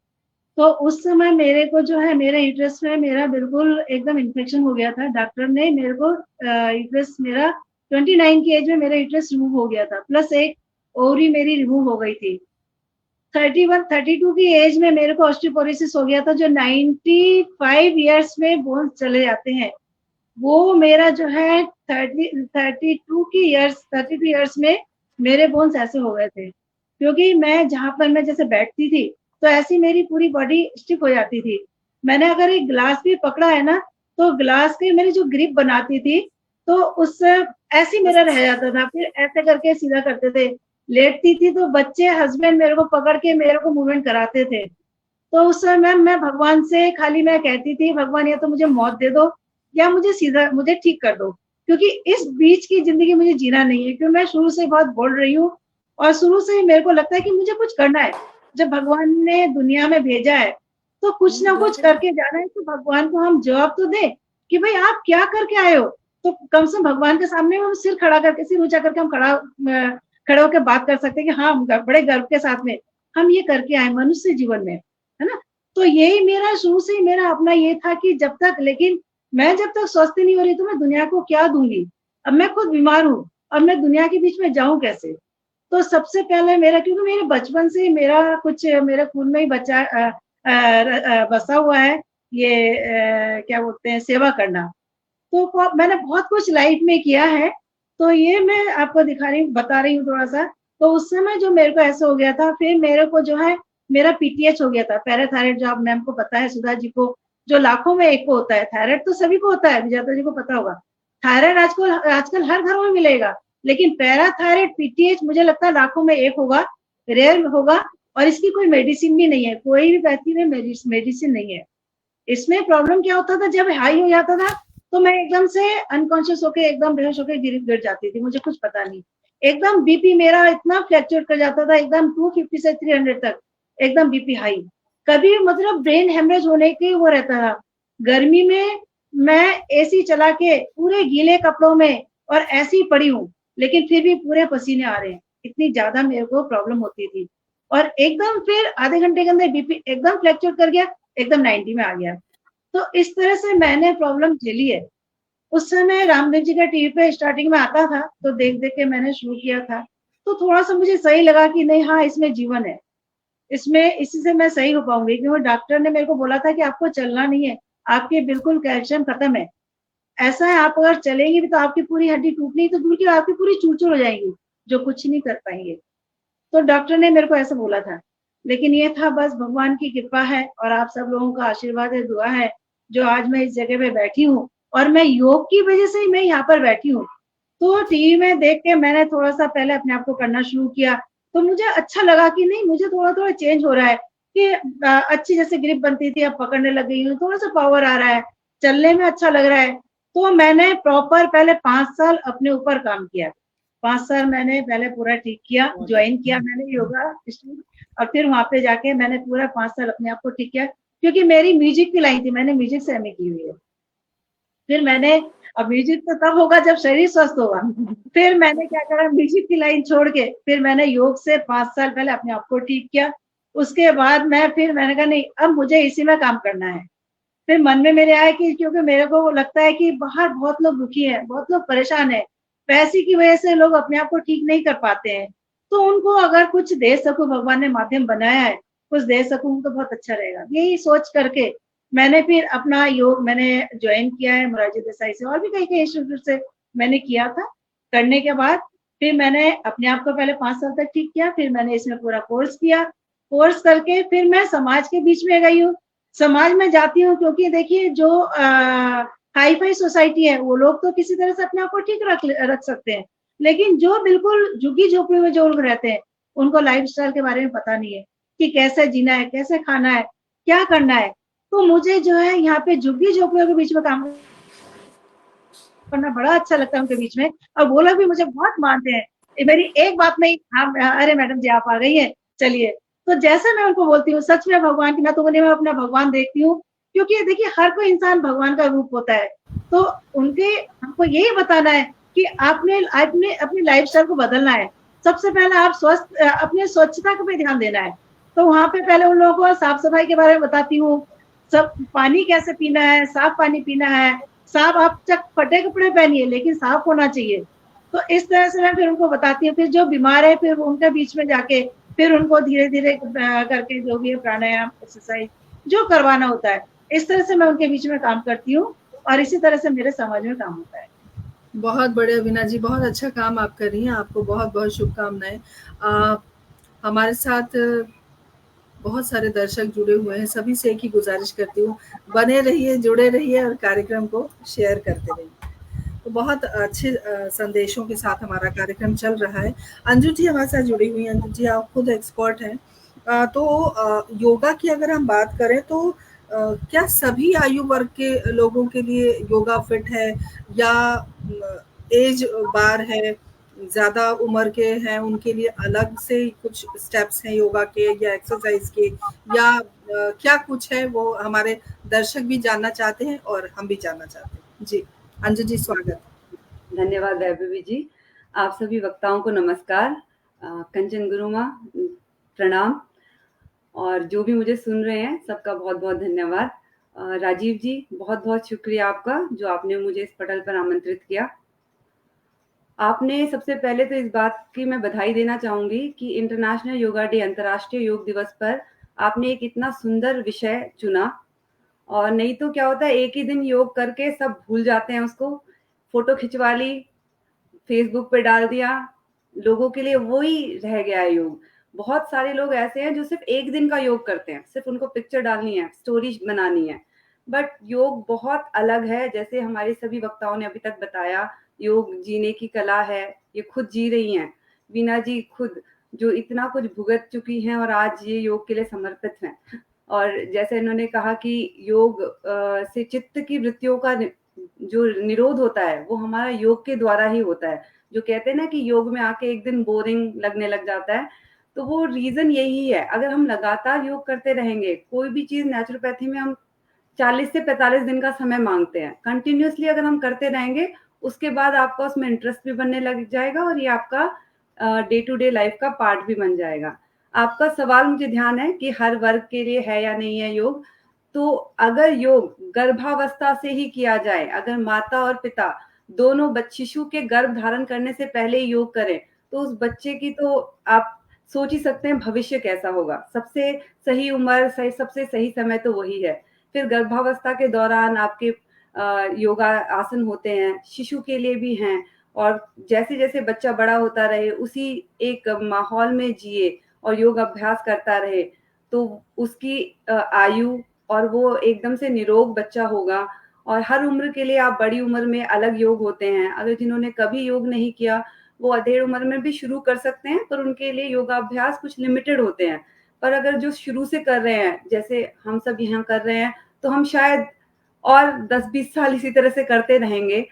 तो उस समय मेरे को जो है मेरे यूट्रस में मेरा बिल्कुल एकदम इन्फेक्शन हो गया था। डॉक्टर ने मेरे को यूट्रस मेरा 29 की एज में मेरा यूट्रस रिमूव हो गया था, प्लस एक ओवरी मेरी रिमूव हो गई थी। 31 32 की एज में मेरे को ऑस्टियोपोरोसिस हो गया था, जो 95 इयर्स में बोन्स चले जाते हैं। वो मेरा जो है 32 इयर्स में मेरे बोन्स ऐसे हो गए थे, क्योंकि मैं जहाँ पर मैं जैसे बैठती थी तो ऐसी मेरी पूरी बॉडी स्टिफ हो जाती थी। मैंने अगर एक ग्लास भी पकड़ा है ना, तो ग्लास की मेरी जो ग्रिप बनाती थी, तो उससे ऐसे मेरा रह जाता था। फिर ऐसे करके सीधा करते थे। लेटती थी तो बच्चे हस्बैंड मेरे को पकड़ के मेरे को मूवमेंट कराते थे। तो उस समय मैं भगवान से खाली मैं कहती थी, भगवान या तो मुझे मौत दे दो या मुझे ठीक कर दो, क्योंकि इस बीच की जिंदगी मुझे जीना नहीं है। क्योंकि मैं शुरू से बहुत बोल रही हूँ और शुरू से ही मेरे को लगता है कि मुझे कुछ करना है। जब भगवान ने दुनिया में भेजा है तो कुछ ना कुछ करके जाना है। तो भगवान को हम जवाब तो दें कि भाई आप क्या करके आए हो। तो कम से कम भगवान के सामने हम सिर ऊंचा करके हम खड़े होकर बात कर सकते हैं कि हाँ, बड़े गर्व के साथ में हम ये करके आए मनुष्य जीवन में, है ना। तो यही मेरा शुरू से ही मेरा अपना ये था कि जब तक स्वस्थ नहीं हो रही तो मैं दुनिया को क्या दूंगी। अब मैं खुद बीमार हूँ, अब मैं दुनिया के बीच में जाऊं कैसे। तो सबसे पहले मेरा, क्योंकि मेरे बचपन से मेरा कुछ मेरे खून में ही बसा हुआ है ये क्या बोलते हैं, सेवा करना। तो मैंने बहुत कुछ लाइफ में किया है। तो ये मैं आपको बता रही हूँ थोड़ा सा। तो उस समय जो मेरे को ऐसा हो गया था, फिर मेरे को जो है मेरा पीटीएच हो गया था, पैराथायराइड, जो आप मैम को पता है, सुधा जी को, जो लाखों में एक को होता है। थायराइड तो सभी को होता है, विजेता जी को पता होगा। थायराइड आजकल हर घर में मिलेगा, लेकिन पैराथायराइड पीटीएच मुझे लगता है लाखों में एक होगा, रेयर होगा। और इसकी कोई मेडिसिन भी नहीं है, कोई भी व्यक्ति में मेडिसिन नहीं है। इसमें प्रॉब्लम क्या होता था, जब हाई हो जाता था तो मैं एकदम से अनकॉन्शियस होके एकदम बेहोश होके गिर जाती थी, मुझे कुछ पता नहीं। एकदम बीपी मेरा इतना फ्लैक्चुएट कर जाता था, एकदम 250 से 300 तक एकदम बीपी हाई। कभी मतलब ब्रेन हेमरेज होने के वो रहता था। गर्मी में मैं एसी चला के पूरे गीले कपड़ों में और ऐसी पड़ी हूँ, लेकिन फिर भी पूरे पसीने आ रहे हैं, इतनी ज्यादा मेरे को प्रॉब्लम होती थी, और एकदम फिर आधे घंटे के अंदर बीपी एकदम फ्लैक्चुएट कर गया, एकदम 90 में आ गया। तो इस तरह से मैंने प्रॉब्लम झेली है। उस समय रामदेव जी का टीवी पे स्टार्टिंग में आता था, तो देख देख के मैंने शुरू किया था। तो थोड़ा सा मुझे सही लगा कि नहीं, हाँ इसमें जीवन है, इसमें इसी से मैं सही हो पाऊंगी। क्योंकि डॉक्टर ने मेरे को बोला था कि आपको चलना नहीं है, आपके बिल्कुल कैल्शियम खत्म है। ऐसा है, आप अगर चलेंगे भी तो आपकी पूरी हड्डी टूटनी तो दूर की, आपकी पूरी चूर-चूर हो जाएगी, जो कुछ नहीं कर पाएंगे। तो डॉक्टर ने मेरे को ऐसा बोला था। लेकिन ये था बस भगवान की कृपा है और आप सब लोगों का आशीर्वाद है, दुआ है, जो आज मैं इस जगह पे बैठी हूँ, और मैं योग की वजह से ही मैं यहाँ पर बैठी हूँ। तो टीवी में देख के मैंने थोड़ा सा पहले अपने आप को करना शुरू किया, तो मुझे अच्छा लगा कि नहीं, मुझे थोड़ा थोड़ा चेंज हो रहा है कि अच्छी जैसे ग्रिप बनती थी अब पकड़ने लग गई हूँ, थोड़ा सा पावर आ रहा है, चलने में अच्छा लग रहा है। तो मैंने प्रॉपर पहले 5 साल अपने ऊपर काम किया। 5 साल मैंने पहले पूरा ठीक किया, ज्वाइन किया मैंने योगा इंस्टीट्यूट, और फिर वहां पे जाके मैंने पूरा 5 साल अपने आप को ठीक किया, क्योंकि मेरी म्यूजिक की लाइन थी, मैंने म्यूजिक से एमए की हुई है। फिर मैंने, अब म्यूजिक तो तब होगा जब शरीर स्वस्थ होगा। फिर मैंने क्या करा, म्यूजिक की लाइन छोड़ के फिर मैंने योग से 5 साल पहले अपने आप को ठीक किया। उसके बाद मैंने कहा नहीं, अब मुझे इसी में काम करना है। फिर मन में मेरे आया कि क्योंकि मेरे को लगता है कि बाहर बहुत लोग दुखी हैं, बहुत लोग परेशान हैं, पैसे की वजह से लोग अपने आप को ठीक नहीं कर पाते हैं। तो उनको अगर कुछ दे सकूं, भगवान ने माध्यम बनाया है, कुछ दे सकूं तो बहुत अच्छा रहेगा। यही सोच करके मैंने फिर अपना योग मैंने ज्वाइन किया है मोरारजी देसाई से, और भी कई कई इंस्टीट्यूट से मैंने किया था। करने के बाद फिर मैंने अपने आप को पहले 5 साल तक ठीक किया, फिर मैंने इसमें पूरा कोर्स किया। कोर्स करके फिर मैं समाज के बीच में गई हूँ। समाज में जाती हूँ क्योंकि देखिए जो हाई फाई सोसाइटी है, वो लोग तो किसी तरह से अपने आप को ठीक रख सकते हैं, लेकिन जो बिल्कुल झुग्गी झोपड़ी में जो लोग रहते हैं, उनको लाइफस्टाइल के बारे में पता नहीं है कि कैसे जीना है, कैसे खाना है, क्या करना है। तो मुझे जो है यहाँ पे झुग्गी झोपड़ियों के बीच में काम करना बड़ा अच्छा लगता है उनके बीच में, और वो लोग भी मुझे बहुत मानते हैं। मेरी एक बात में ही, हाँ अरे मैडम जी आप आ गई हैं, चलिए। तो जैसे मैं उनको बोलती हूँ, सच में भगवान की, मैं तो उन्हें मैं अपना भगवान देखती हूँ, क्योंकि देखिए हर कोई इंसान भगवान का रूप होता है। तो उनके, हमको यही बताना है कि आपने अपने अपनी लाइफस्टाइल को बदलना है। सबसे पहले आप स्वस्थ, अपने स्वच्छता पे ध्यान देना है। तो वहां पे पहले उन लोगों को साफ सफाई के बारे में बताती हूँ, सब पानी कैसे पीना है, साफ पानी पीना है, साफ, आप चाहे फटे कपड़े पहनिए लेकिन साफ होना चाहिए। तो इस तरह से मैं फिर उनको बताती हूँ। फिर जो बीमार है, फिर उनके बीच में जाके फिर उनको धीरे धीरे करके जो भी है प्राणायाम, एक्सरसाइज जो करवाना होता है, इस तरह से मैं उनके बीच में काम करती हूँ, और इसी तरह से मेरे समाज में काम होता है। बहुत बढ़िया वीना जी, बहुत अच्छा काम आप कर रही हैं, आपको बहुत बहुत शुभकामनाएं। हमारे साथ बहुत सारे दर्शक जुड़े हुए हैं, सभी से एक ही गुजारिश करती हूँ, बने रहिए, जुड़े रहिए और कार्यक्रम को शेयर करते रहिए। तो बहुत अच्छे संदेशों के साथ हमारा कार्यक्रम चल रहा है। अंजू जी हमारे साथ जुड़ी हुई हैं। अंजू जी आप खुद एक्सपर्ट हैं, तो योगा की अगर हम बात करें तो क्या सभी आयु वर्ग के लोगों के लिए योगा फिट है, या एज बार है, ज्यादा उम्र के हैं उनके लिए अलग से कुछ स्टेप्स हैं योगा के या एक्सरसाइज के, या क्या कुछ है, वो हमारे दर्शक भी जानना चाहते हैं और हम भी जानना चाहते हैं। जी अंजू जी, स्वागत। धन्यवाद वैभवी जी। आप सभी वक्ताओं को नमस्कार। कंचन गुरुमा प्रणाम, और जो भी मुझे सुन रहे हैं सबका बहुत बहुत धन्यवाद। राजीव जी बहुत बहुत शुक्रिया आपका, जो आपने मुझे इस पटल पर आमंत्रित किया। आपने सबसे पहले तो इस बात की मैं बधाई देना चाहूंगी कि इंटरनेशनल योगा डे, अंतर्राष्ट्रीय योग दिवस पर आपने एक इतना सुंदर विषय चुना। और नहीं तो क्या होता है, एक ही दिन योग करके सब भूल जाते हैं उसको, फोटो खिंचवा ली, फेसबुक पे डाल दिया, लोगों के लिए वही रह गया है योग। बहुत सारे लोग ऐसे हैं जो सिर्फ एक दिन का योग करते हैं, सिर्फ उनको पिक्चर डालनी है, स्टोरी बनानी है। बट योग बहुत अलग है, जैसे हमारे सभी वक्ताओं ने अभी तक बताया, योग जीने की कला है, ये खुद जी रही हैं। वीना जी खुद जो इतना कुछ भुगत चुकी हैं और आज ये योग के लिए समर्पित हैं। और जैसे इन्होंने कहा कि योग से चित्त की वृत्तियों का जो निरोध होता है वो हमारा योग के द्वारा ही होता है। जो कहते हैं ना कि योग में आके एक दिन बोरिंग लगने लग जाता है, तो वो रीजन यही है। अगर हम लगातार योग करते रहेंगे, कोई भी चीज नेचुरोपैथी में हम 40 से 45 दिन का समय मांगते हैं, कंटिन्यूअसली अगर हम करते रहेंगे, उसके बाद आपका उसमें इंटरेस्ट भी बनने लग जाएगा और ये आपका डे टू डे लाइफ का पार्ट भी बन जाएगा। आपका सवाल मुझे ध्यान है कि हर वर्ग के लिए है या नहीं है योग। तो अगर योग गर्भावस्था से ही किया जाए, अगर माता और पिता दोनों शिशु के गर्भ धारण करने से पहले ही योग करें, तो उस बच्चे की तो आप सोच ही सकते हैं भविष्य कैसा होगा। सबसे सही उम्र, सबसे सही समय तो वही है। फिर गर्भावस्था के दौरान आपके योगा आसन होते हैं, शिशु के लिए भी हैं, और जैसे-जैसे बच्चा बड़ा होता रहे, उसी एक माहौल में जिए और योग अभ्यास करता रहे, तो उसकी आयु और वो एकदम से निरोग बच्चा होगा। और हर उम्र के लिए आप बड़ी उम्र में अलग योग होते हैं। अगर जिन्होंने कभी योग नहीं किया, वो अधेड़ उम्र में भी शुरू कर सकते हैं, पर उनके लिए योगाभ्यास कुछ लिमिटेड होते हैं। पर अगर जो शुरू से कर रहे हैं, जैसे हम सब यहाँ कर रहे हैं, तो हम शायद और 10-20 साल इसी तरह से करते रहेंगे।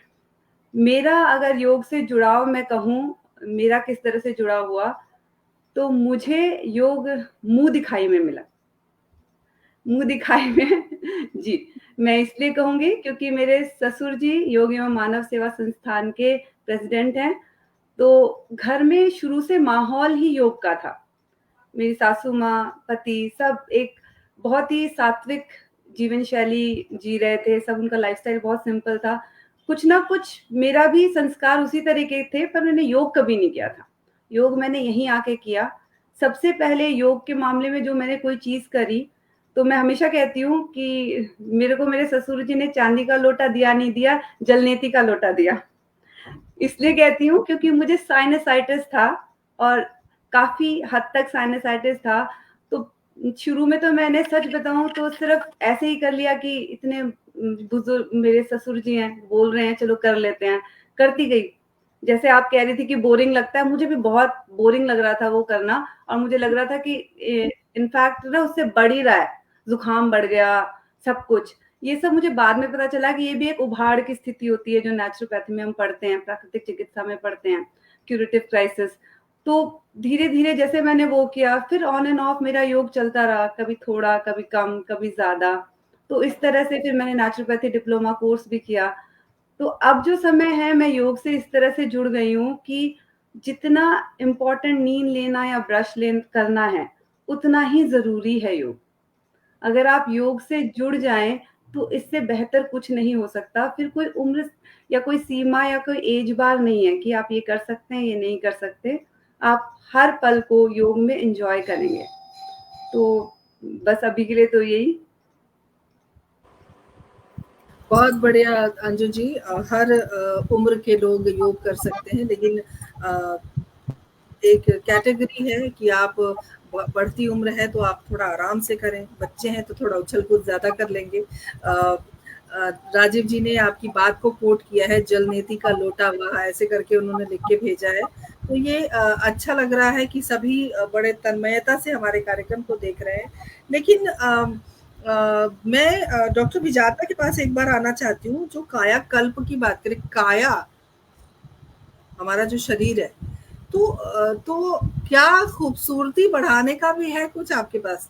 मेरा अगर योग से जुड़ाव मैं कहूँ, मेरा किस तरह से जुड़ा हुआ, तो मुझे योग मुँह दिखाई में मिला। मुँह दिखाई में जी, मैं इसलिए कहूँगी क्योंकि मेरे ससुर जी योग एवं मानव सेवा संस्थान के प्रेज़िडेंट हैं, तो घर में शुरू से माहौल ही योग का था। मेरी सासू माँ, पति सब एक बहुत ही सात्विक जीवन शैली जी रहे थे, सब उनका लाइफ़स्टाइल बहुत सिंपल था। कुछ ना कुछ मेरा भी संस्कार उसी तरह के थे, पर मैंने योग कभी नहीं किया था। योग मैंने यहीं आके किया। सबसे पहले योग के मामले में जो मैंने कोई चीज़ करी, तो मैं हमेशा कहती हूँ कि मेरे को मेरे ससुर जी ने चांदी का लोटा दिया नहीं दिया, जलनेती का लोटा दिया। इसलिए कहती हूँ क्योंकि मुझे साइनसाइटिस था और काफ़ी हद तक साइनसाइटिस था। तो शुरू में तो मैंने सच बताऊँ तो सिर्फ़ ऐसे ही कर लिया कि इतने बुज़ुर्ग मेरे ससुर जी हैं, बोल रहे हैं चलो कर लेते हैं, करती गई। जैसे आप कह रही थी कि बोरिंग लगता है, मुझे भी बहुत बोरिंग लग रहा था वो करना, और मुझे लग रहा था कि इनफैक्ट ना उससे बढ़ ही रहा है, ज़ुकाम बढ़ गया, सब कुछ। ये सब मुझे बाद में पता चला कि ये भी एक उभाड़ की स्थिति होती है जो नेचुरोपैथी में हम पढ़ते हैं, प्राकृतिक चिकित्सा में पढ़ते हैं, क्यूरेटिव क्राइसिस। तो धीरे-धीरे जैसे मैंने वो किया, फिर ऑन एंड ऑफ मेरा योग चलता रहा, कभी थोड़ा, कभी कम, कभी ज़्यादा। तो इस तरह से फिर मैंने नेचुरोपैथी डिप्लोमा कोर्स भी किया। तो अब जो समय है मैं योग से इस तरह से जुड़ गई हूँ कि जितना इम्पोर्टेंट नींद लेना या ब्रश करना है, उतना ही ज़रूरी है योग। अगर आप योग से जुड़ जाएँ, तो इससे बेहतर कुछ नहीं हो सकता। फिर कोई उम्र या कोई सीमा या कोई एज बार नहीं है कि आप ये कर सकते हैं, ये नहीं कर सकते। आप हर पल को योग में एन्जॉय करेंगे। तो बस अभी के लिए तो यही। बहुत बढ़िया अंजू जी। हर उम्र के लोग योग कर सकते हैं, लेकिन एक कैटेगरी है कि आप बढ़ती उम्र है तो आप थोड़ा आराम से करें, बच्चे हैं तो थोड़ा उछल कूद ज़्यादा कर लेंगे। राजीव जी ने आपकी बात को कोट किया है, जलनेती का लोटा वाह, ऐसे करके उन्होंने लिख के भेजा है। तो ये अच्छा लग रहा है कि सभी बड़े तन्मयता से हमारे कार्यक्रम को देख रहे हैं। लेकिन मैं डॉक्टर विजाता के पास एक बार आना चाहती हूँ, जो कायाकल्प की बात करें, काया हमारा जो शरीर है, तो क्या खूबसूरती बढ़ाने का भी है कुछ आपके पास?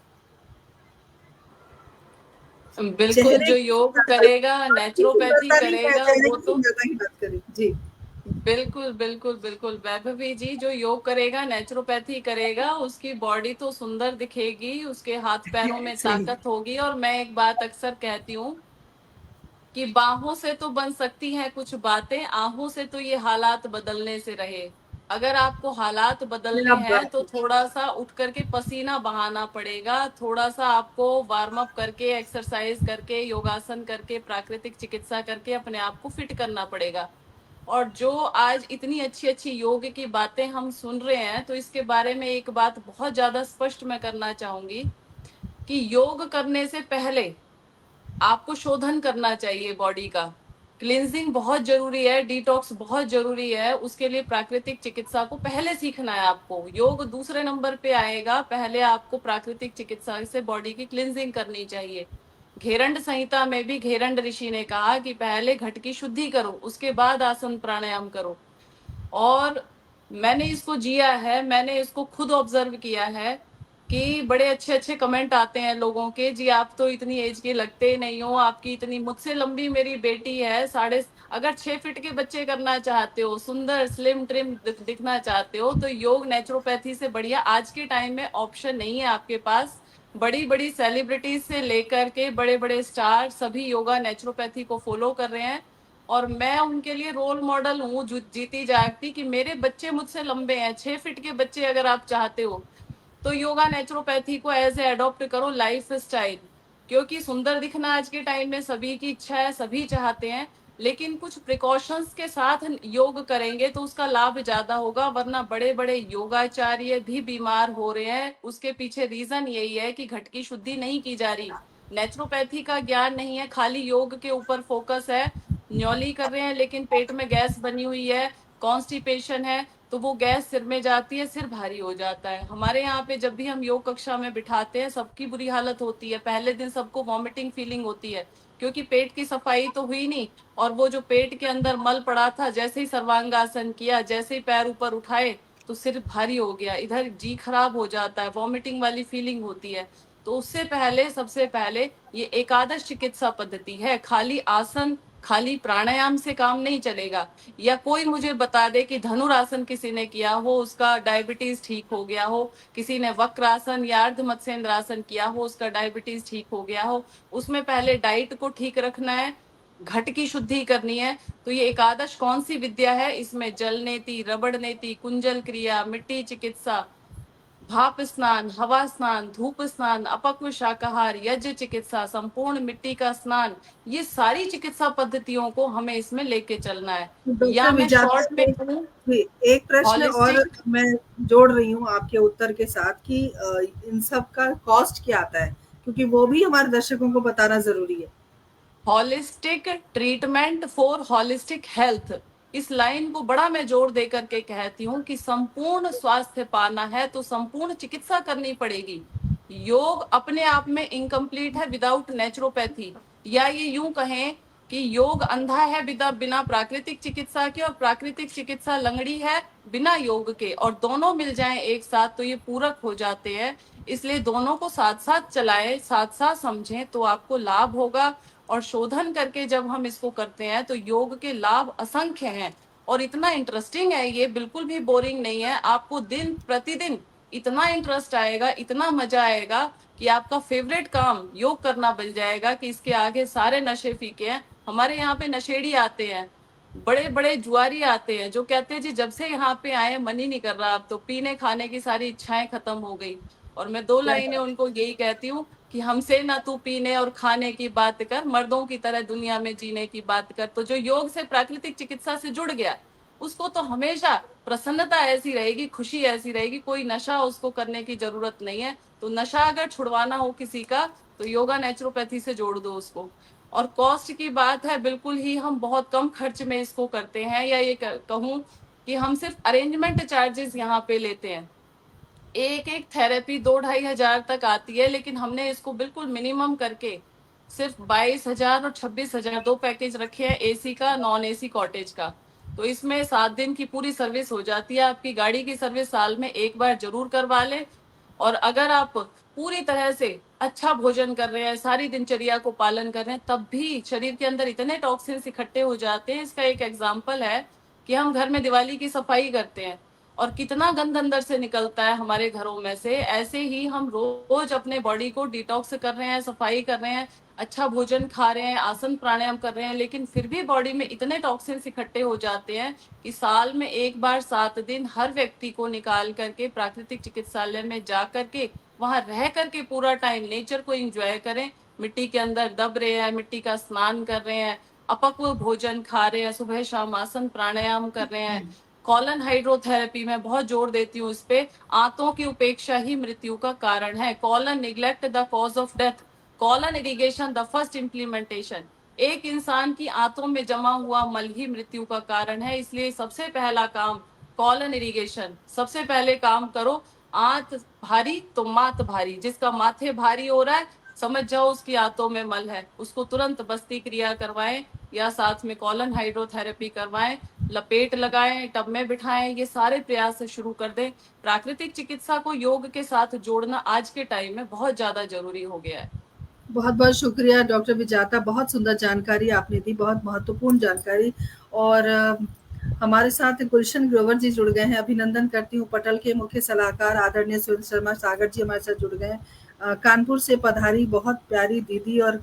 बिल्कुल, जो योग करेगा, नेचुरोपैथी करेगा, वो तो की बात करें जी। बिल्कुल, बिल्कुल, बिल्कुल। वैभवी जी, जो योग करेगा, नेचुरोपैथी करेगा, उसकी बॉडी तो सुंदर दिखेगी, उसके हाथ पैरों में ताकत होगी। और मैं एक बात अक्सर कहती हूँ कि बाहों से तो बन सकती हैं कुछ बातें, आहों से तो ये हालात बदलने से रहे। अगर आपको हालात बदलने हैं तो थोड़ा सा उठ करके पसीना बहाना पड़ेगा, थोड़ा सा आपको वार्म अप करके, एक्सरसाइज करके, योगासन करके, प्राकृतिक चिकित्सा करके अपने आप को फिट करना पड़ेगा। और जो आज इतनी अच्छी अच्छी योग की बातें हम सुन रहे हैं, तो इसके बारे में एक बात बहुत ज्यादा स्पष्ट मैं करना चाहूंगी कि योग करने से पहले आपको शोधन करना चाहिए बॉडी का। क्लींजिंग बहुत जरूरी है, डिटॉक्स बहुत जरूरी है। उसके लिए प्राकृतिक चिकित्सा को पहले सीखना है आपको। योग दूसरे नंबर पे आएगा, पहले आपको प्राकृतिक चिकित्सा से बॉडी की क्लींजिंग करनी चाहिए। घेरंड संहिता में भी घेरंड ऋषि ने कहा कि पहले घट की शुद्धि करो, उसके बाद आसन प्राणायाम करो। और मैंने इसको जिया है, मैंने इसको खुद ऑब्जर्व किया है कि बड़े अच्छे अच्छे कमेंट आते हैं लोगों के, जी आप तो इतनी एज के लगते नहीं हो, आपकी इतनी, मुझसे लंबी मेरी बेटी है, साढ़े, अगर 6 फीट के बच्चे करना चाहते हो, सुंदर स्लिम ट्रिम दिखना चाहते हो, तो योग नेचुरोपैथी से बढ़िया आज के टाइम में ऑप्शन नहीं है आपके पास। बड़ी बड़ी सेलिब्रिटीज से लेकर के बड़े बड़े स्टार सभी योगा नेचुरोपैथी को फॉलो कर रहे हैं, और मैं उनके लिए रोल मॉडल हूँ जीती जागती, कि मेरे बच्चे मुझसे लंबे हैं, 6 फीट के बच्चे अगर आप चाहते हो तो योगा नेचुरोपैथी को एज ए अडॉप्ट करो लाइफ स्टाइल। क्योंकि सुंदर दिखना आज के टाइम में सभी की इच्छा है, सभी चाहते हैं, लेकिन कुछ प्रिकॉशंस के साथ योग करेंगे तो उसका लाभ ज्यादा होगा, वरना बड़े बड़े योगाचार्य भी बीमार हो रहे हैं। उसके पीछे रीजन यही है कि घट की शुद्धि नहीं की जा रही, नेचुरोपैथी का ज्ञान नहीं है, खाली योग के ऊपर फोकस है, न्योली कर रहे हैं, लेकिन पेट में गैस बनी हुई है, कॉन्स्टिपेशन है, तो वो गैस सिर में जाती है, सिर भारी हो जाता है। हमारे यहाँ पे जब भी हम योग कक्षा में बिठाते हैं सबकी बुरी हालत होती है, पहले दिन सबको वॉमिटिंग फीलिंग होती है, क्योंकि पेट की सफाई तो हुई नहीं, और वो जो पेट के अंदर मल पड़ा था, जैसे ही सर्वांगासन किया, जैसे ही पैर ऊपर उठाए तो सिर भारी हो गया, इधर जी खराब हो जाता है, वॉमिटिंग वाली फीलिंग होती है। तो उससे पहले, सबसे पहले ये एकादश चिकित्सा पद्धति है, खाली आसन, खाली प्राणायाम से काम नहीं चलेगा। या कोई मुझे बता दे कि धनुरासन किसी ने किया हो, उसका डायबिटीज ठीक हो गया हो, किसी ने वक्रासन या अर्ध मत्स्येंद्रासन किया हो, उसका डायबिटीज ठीक हो गया हो। उसमें पहले डाइट को ठीक रखना है, घट की शुद्धि करनी है। तो ये एकादश कौन सी विद्या है, इसमें जल नेति, रबड़ नेति, कुंजल क्रिया, मिट्टी चिकित्सा, भाप स्नान, हवा स्नान, धूप स्नान, अपक्व शाकाहार, यज्ञ चिकित्सा, संपूर्ण मिट्टी का स्नान, ये सारी चिकित्सा पद्धतियों को हमें इसमें लेके चलना है। या डॉक्टर मैं विजात शॉर्ट में जी, एक प्रश्न और होलिस्टिक, मैं जोड़ रही हूँ आपके उत्तर के साथ कि इन सब का कॉस्ट क्या आता है, क्योंकि वो भी हमारे दर्शकों को बताना जरूरी है। Holistic treatment for holistic health, इस लाइन को बड़ा मैं जोर दे करके कहती हूँ कि संपूर्ण स्वास्थ्य पाना है तो संपूर्ण चिकित्सा करनी पड़ेगी। योग अपने आप में इनकम्प्लीट है विदाउट नेचुरोपैथी, या ये यूं कहें कि योग अंधा है बिना प्राकृतिक चिकित्सा के, और प्राकृतिक चिकित्सा लंगड़ी है बिना योग के, और दोनों मिल जाएं एक साथ तो ये पूरक हो जाते हैं। इसलिए दोनों को साथ साथ चलाएं, साथ साथ समझें, तो आपको लाभ होगा। और शोधन करके जब हम इसको करते हैं तो योग के लाभ असंख्य हैं, और इतना इंटरेस्टिंग है ये, बिल्कुल भी बोरिंग नहीं है। आपको दिन प्रतिदिन इतना इंटरेस्ट आएगा, इतना मजा आएगा कि आपका फेवरेट काम योग करना बन जाएगा, कि इसके आगे सारे नशे फीके हैं। हमारे यहाँ पे नशेड़ी आते हैं, बड़े बड़े जुआरी आते हैं, जो कहते हैं जी जब से यहाँ पे आए मन ही नहीं कर रहा, अब तो पीने खाने की सारी इच्छाएं खत्म हो गई। और मैं 2 लाइनें उनको यही कहती हूँ कि हमसे ना तू पीने और खाने की बात कर, मर्दों की तरह दुनिया में जीने की बात कर। तो जो योग से प्राकृतिक चिकित्सा से जुड़ गया उसको तो हमेशा प्रसन्नता ऐसी रहेगी, खुशी ऐसी रहेगी, कोई नशा उसको करने की जरूरत नहीं है। तो नशा अगर छुड़वाना हो किसी का तो योगा नेचुरोपैथी से जोड़ दो उसको। और कॉस्ट की बात है, बिल्कुल ही हम बहुत कम खर्च में इसको करते हैं, या ये कहूँ कि हम सिर्फ अरेंजमेंट चार्जेस यहाँ पे लेते हैं। एक एक थेरेपी 2-2.5 हजार तक आती है, लेकिन हमने इसको बिल्कुल मिनिमम करके सिर्फ 22 हजार और 26 हजार 2 पैकेज रखे हैं, एसी का, नॉन एसी कॉटेज का। तो इसमें 7 दिन की पूरी सर्विस हो जाती है। आपकी गाड़ी की सर्विस साल में एक बार जरूर करवा ले। और अगर आप पूरी तरह से अच्छा भोजन कर रहे हैं, सारी दिनचर्या को पालन कर रहे हैं, तब भी शरीर के अंदर इतने टॉक्सिन्स इकट्ठे हो जाते हैं। इसका एक एग्जाम्पल है कि हम घर में दिवाली की सफाई करते हैं और कितना गंद अंदर से निकलता है हमारे घरों में से, ऐसे ही हम रोज अपने बॉडी को डिटॉक्स कर रहे हैं, सफाई कर रहे हैं, अच्छा भोजन खा रहे हैं, आसन प्राणायाम कर रहे हैं, लेकिन फिर भी बॉडी में इतने टॉक्सिन्स इकट्ठे हो जाते हैं कि साल में एक बार 7 दिन हर व्यक्ति को निकाल करके प्राकृतिक चिकित्सालय में जा करके वहां रह करके पूरा टाइम नेचर को एंजॉय करें। मिट्टी के अंदर दब रहे हैं, मिट्टी का स्नान कर रहे हैं, अपक्व भोजन खा रहे हैं, सुबह शाम आसन प्राणायाम कर रहे हैं। कॉलन हाइड्रोथेरेपी में बहुत जोर देती हूँ इस पे, आंतों की उपेक्षा ही मृत्यु का कारण है। Colon neglect the cause of death, colon irrigation the first implementation. एक इंसान की आंतों में जमा हुआ मल ही मृत्यु का कारण है, इसलिए सबसे पहला काम कॉलन इरिगेशन, सबसे पहले काम करो। आंत भारी तो मात भारी, जिसका माथे भारी हो रहा है समझ जाओ उसकी आंतों में मल है, उसको तुरंत बस्ती क्रिया करवाएं या साथ में कॉलन हाइड्रोथेरेपी करवाएं। लपेट लगाएं, टब में बिठाएं, ये सारे प्रयास शुरू कर दें। प्राकृतिक चिकित्सा को योग के साथ जोड़ना आज के टाइम में बहुत ज्यादा जरूरी हो गया है। बहुत बहुत शुक्रिया डॉक्टर विजाता, बहुत सुंदर जानकारी आपने दी, बहुत महत्वपूर्ण जानकारी। और हमारे साथ गुलशन ग्रोवर जी जुड़ गए हैं, अभिनंदन करती हूँ। पटल के मुख्य सलाहकार आदरणीय सुरेंद्र शर्मा सागर जी हमारे साथ जुड़ गए हैं। कानपुर से पधारी बहुत प्यारी दीदी और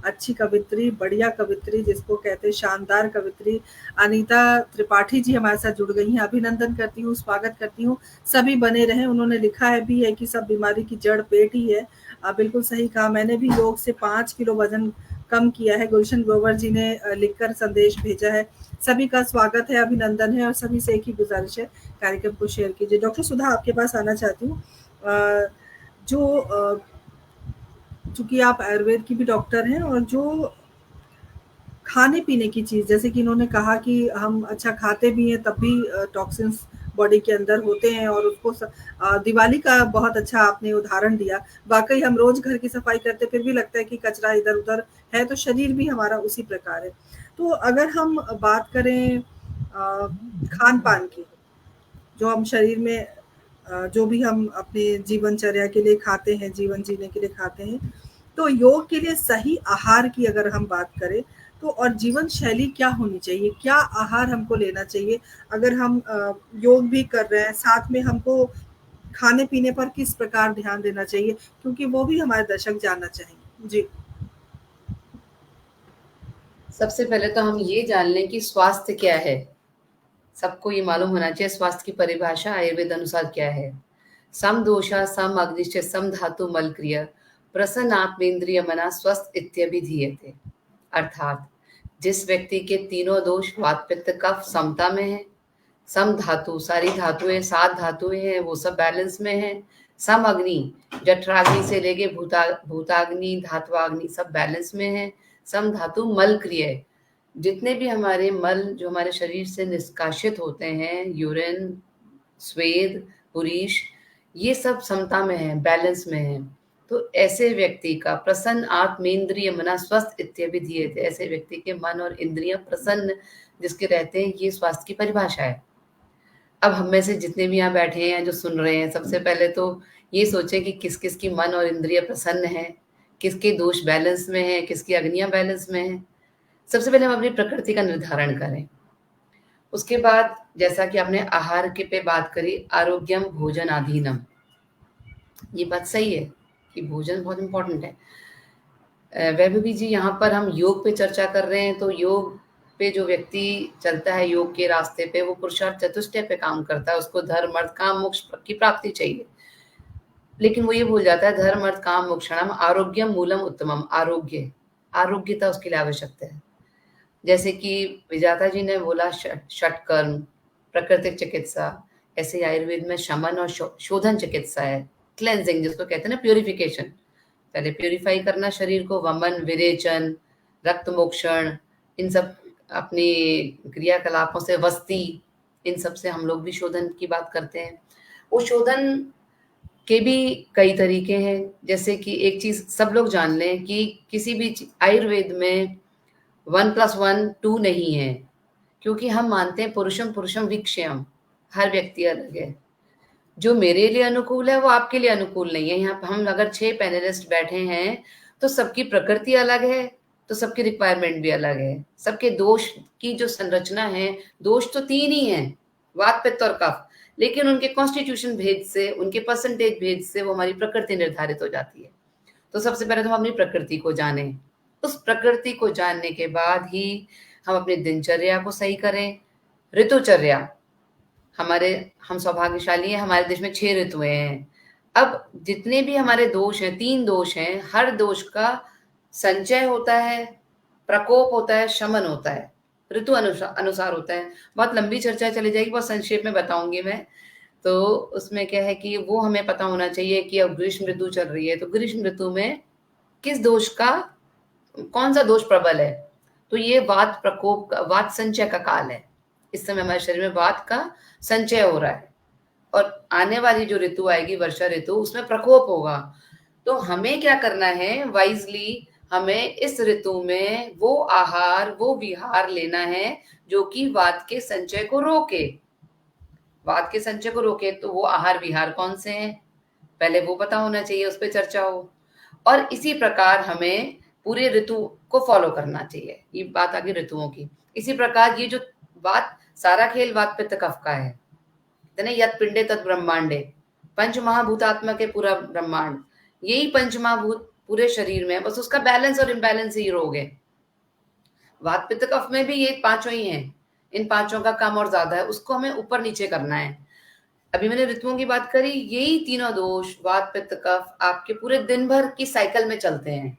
अच्छी कवित्री, बढ़िया कवित्री जिसको कहते हैं, शानदार कवित्री अनीता त्रिपाठी जी हमारे साथ जुड़ गई हैं, अभिनंदन करती हूँ, स्वागत करती हूँ। सभी बने रहें। उन्होंने लिखा है भी है कि सब बीमारी की जड़ पेट ही है। बिल्कुल सही कहा, मैंने भी योग से 5 किलो वजन कम किया है। गुलशन ग्रोवर जी ने लिखकर संदेश भेजा है। सभी का स्वागत है, अभिनंदन है, और सभी से एक ही गुजारिश है, कार्यक्रम को शेयर कीजिए। डॉक्टर सुधा, आपके पास आना चाहती हूँ। जो चूंकि आप आयुर्वेद की भी डॉक्टर हैं, और जो खाने पीने की चीज, जैसे कि इन्होंने कहा कि हम अच्छा खाते भी हैं तब भी टॉक्सिन्स बॉडी के अंदर होते हैं, और उसको दिवाली का बहुत अच्छा आपने उदाहरण दिया। वाकई हम रोज घर की सफाई करते फिर भी लगता है कि कचरा इधर उधर है, तो शरीर भी हमारा उसी प्रकार है। तो अगर हम बात करें खान पान की, जो हम शरीर में जो भी हम अपने जीवनचर्या के लिए खाते हैं, जीवन जीने के लिए खाते हैं, तो योग के लिए सही आहार की अगर हम बात करें तो, और जीवन शैली क्या होनी चाहिए, क्या आहार हमको लेना चाहिए अगर हम योग भी कर रहे हैं, साथ में हमको खाने पीने पर किस प्रकार ध्यान देना चाहिए, क्योंकि वो भी हमारे दर्शक जानना चाहेंगे जी। सबसे पहले तो हम ये जान लें कि स्वास्थ्य क्या है। सबको ये मालूम होना चाहिए स्वास्थ्य की परिभाषा आयुर्वेद अनुसार क्या है। सम दोषा सम अग्निश्च सम धातु मल क्रिया प्रसन्न आत्मेंद्रिय मना स्वस्थ इत्यभिधीयते। अर्थात जिस व्यक्ति के तीनों दोष वात पित्त कफ समता में है, सम धातु सारी धातुएं 7 धातुएं हैं वो सब बैलेंस में है, सम अग्नि जठराग्नि से लेके भूताग्नि धात्वाग्नि सब बैलेंस में है, सम धातु मल क्रिय जितने भी हमारे मल जो हमारे शरीर से निष्कासित होते हैं, यूरिन, स्वेद, पुरीश, ये सब समता में है, बैलेंस में है। तो ऐसे व्यक्ति का प्रसन्न आत्मेंद्रिय मना स्वस्थ इत्यभिधीयते, ऐसे व्यक्ति के मन और इंद्रियां प्रसन्न जिसके रहते हैं, ये स्वास्थ्य की परिभाषा है। अब हम में से जितने भी यहाँ बैठे हैं जो सुन रहे हैं, सबसे पहले तो ये सोचें कि किस किस की मन और इंद्रिय प्रसन्न है, किसके दोष बैलेंस में है, किसकी अग्नियां बैलेंस में है। सबसे पहले हम अपनी प्रकृति का निर्धारण करें। उसके बाद जैसा कि आपने आहार के पे बात करी, आरोग्यम भोजन आधीनम, ये बात सही है कि भोजन बहुत इंपॉर्टेंट है। वैभवी जी, यहाँ पर हम योग पे चर्चा कर रहे हैं, तो योग पे जो व्यक्ति चलता है योग के रास्ते पे, वो पुरुषार्थ चतुष्टय पे काम करता है। उसको धर्म अर्थ काम मोक्ष की प्राप्ति चाहिए, लेकिन वो ये भूल जाता है धर्म अर्थ काम मोक्षणम आरोग्यम मूलम उत्तमम। आरोग्यता उसके लिए आवश्यकता है। जैसे कि विजाता जी ने बोला षटकर्म, प्राकृतिक चिकित्सा, ऐसे आयुर्वेद में शमन और शोधन चिकित्सा है, क्लेंजिंग जिसको कहते हैं ना, प्यूरिफिकेशन। पहले प्यूरिफाई करना शरीर को, वमन, विरेचन, रक्त मोक्षण, इन सब अपनी क्रियाकलापों से, वस्ती, इन सब से हम लोग भी शोधन की बात करते हैं। वो शोधन के भी कई तरीके हैं। जैसे कि एक चीज सब लोग जान लें कि किसी भी आयुर्वेद में 1+1 2 नहीं है, क्योंकि हम मानते हैं पुरुषम पुरुषम वीक्षयम, हर व्यक्ति अलग है। जो मेरे लिए अनुकूल है वो आपके लिए अनुकूल नहीं है। यहाँ पे हम अगर 6 पैनलिस्ट बैठे हैं तो सबकी प्रकृति अलग है, तो सबकी रिक्वायरमेंट भी अलग है। सबके दोष की जो संरचना है, दोष तो 3 ही हैं, वात पित्त और कफ, लेकिन उनके कॉन्स्टिट्यूशन भेद से, उनके परसेंटेज भेद से वो हमारी प्रकृति निर्धारित हो जाती है। तो सबसे पहले तो हम अपनी प्रकृति को जानें। उस प्रकृति को जानने के बाद ही हम अपनी दिनचर्या को सही करें। ऋतुचर्या, हम सौभाग्यशाली हैं, हमारे देश में 6 ऋतुएं हैं। अब जितने भी हमारे दोष हैं, 3 दोष हैं, हर दोष का संचय होता है, प्रकोप होता है, शमन होता है, ऋतु अनुसार होता है। बहुत लंबी चर्चा चली जाएगी, बहुत संक्षेप में बताऊंगी मैं। तो उसमें क्या है कि वो हमें पता होना चाहिए कि अब ग्रीष्म ऋतु चल रही है, तो ग्रीष्म ऋतु में किस दोष का, कौन सा दोष प्रबल है। तो ये वात प्रकोप का, वात संचय का काल है। इस समय हमारे शरीर में वात का संचय हो रहा है, और आने वाली जो ऋतु आएगी, वर्षा ऋतु, उसमें प्रकोप होगा। तो हमें क्या करना है, वाइजली हमें इस ऋतु में वो आहार, वो विहार लेना है जो कि वात के संचय को रोके। वात के संचय को रोके तो वो आहार विहार कौन से हैं, पहले वो पता होना चाहिए, उस पर चर्चा हो। और इसी प्रकार हमें पूरे ऋतु को फॉलो करना चाहिए। ये बात आगे ऋतुओं की। इसी प्रकार ये जो बात, सारा खेल वात पित्त कफ का है, यत् पिंडे तत् ब्रह्मांडे, पंच महाभूतात्मक है पूरा ब्रह्मांड, यही पंच महाभूत पूरे शरीर में है, बस उसका बैलेंस और इम्बैलेंस ही रोग है। वात पित्त कफ में भी ये पांचों ही हैं, इन पांचों का काम और ज्यादा है, उसको हमें ऊपर नीचे करना है। अभी मैंने ऋतुओं की बात करी, यही तीनों दोष वात पित्त कफ आपके पूरे दिन भर की साइकिल में चलते हैं।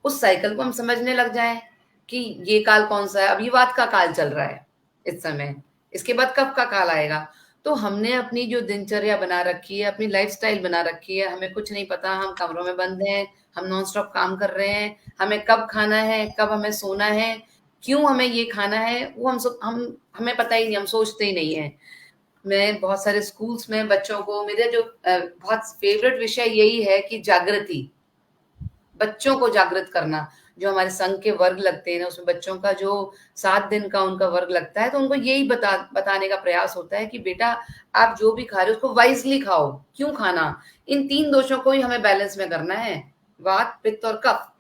उस साइकिल को हम समझने लग जाएं कि ये काल कौन सा है। अभी वात का काल चल रहा है इस समय, इसके बाद कफ का काल आएगा। तो हमने अपनी जो दिनचर्या बना रखी है, अपनी लाइफस्टाइल बना रखी है, हमें कुछ नहीं पता, हम कमरों में बंद हैं, हम नॉन स्टॉप काम कर रहे हैं, हमें कब खाना है, कब हमें सोना है, क्यों हमें ये खाना है, वो हमें पता ही नहीं, हम सोचते ही नहीं है। मैं बहुत सारे स्कूल्स में बच्चों को, मेरे जो बहुत फेवरेट विषय यही है कि जागृति, बच्चों को जागृत करना। जो हमारे संघ के वर्ग लगते हैं ना, उसमें बच्चों का जो 7 दिन का उनका वर्ग लगता है, तो उनको यही बताने का प्रयास होता है कि बेटा आप जो भी खा रहे हो उसको वाइजली खाओ। क्यों खाना, इन 3 दोषों को ही हमें बैलेंस में करना है, वात पित्त और कफ।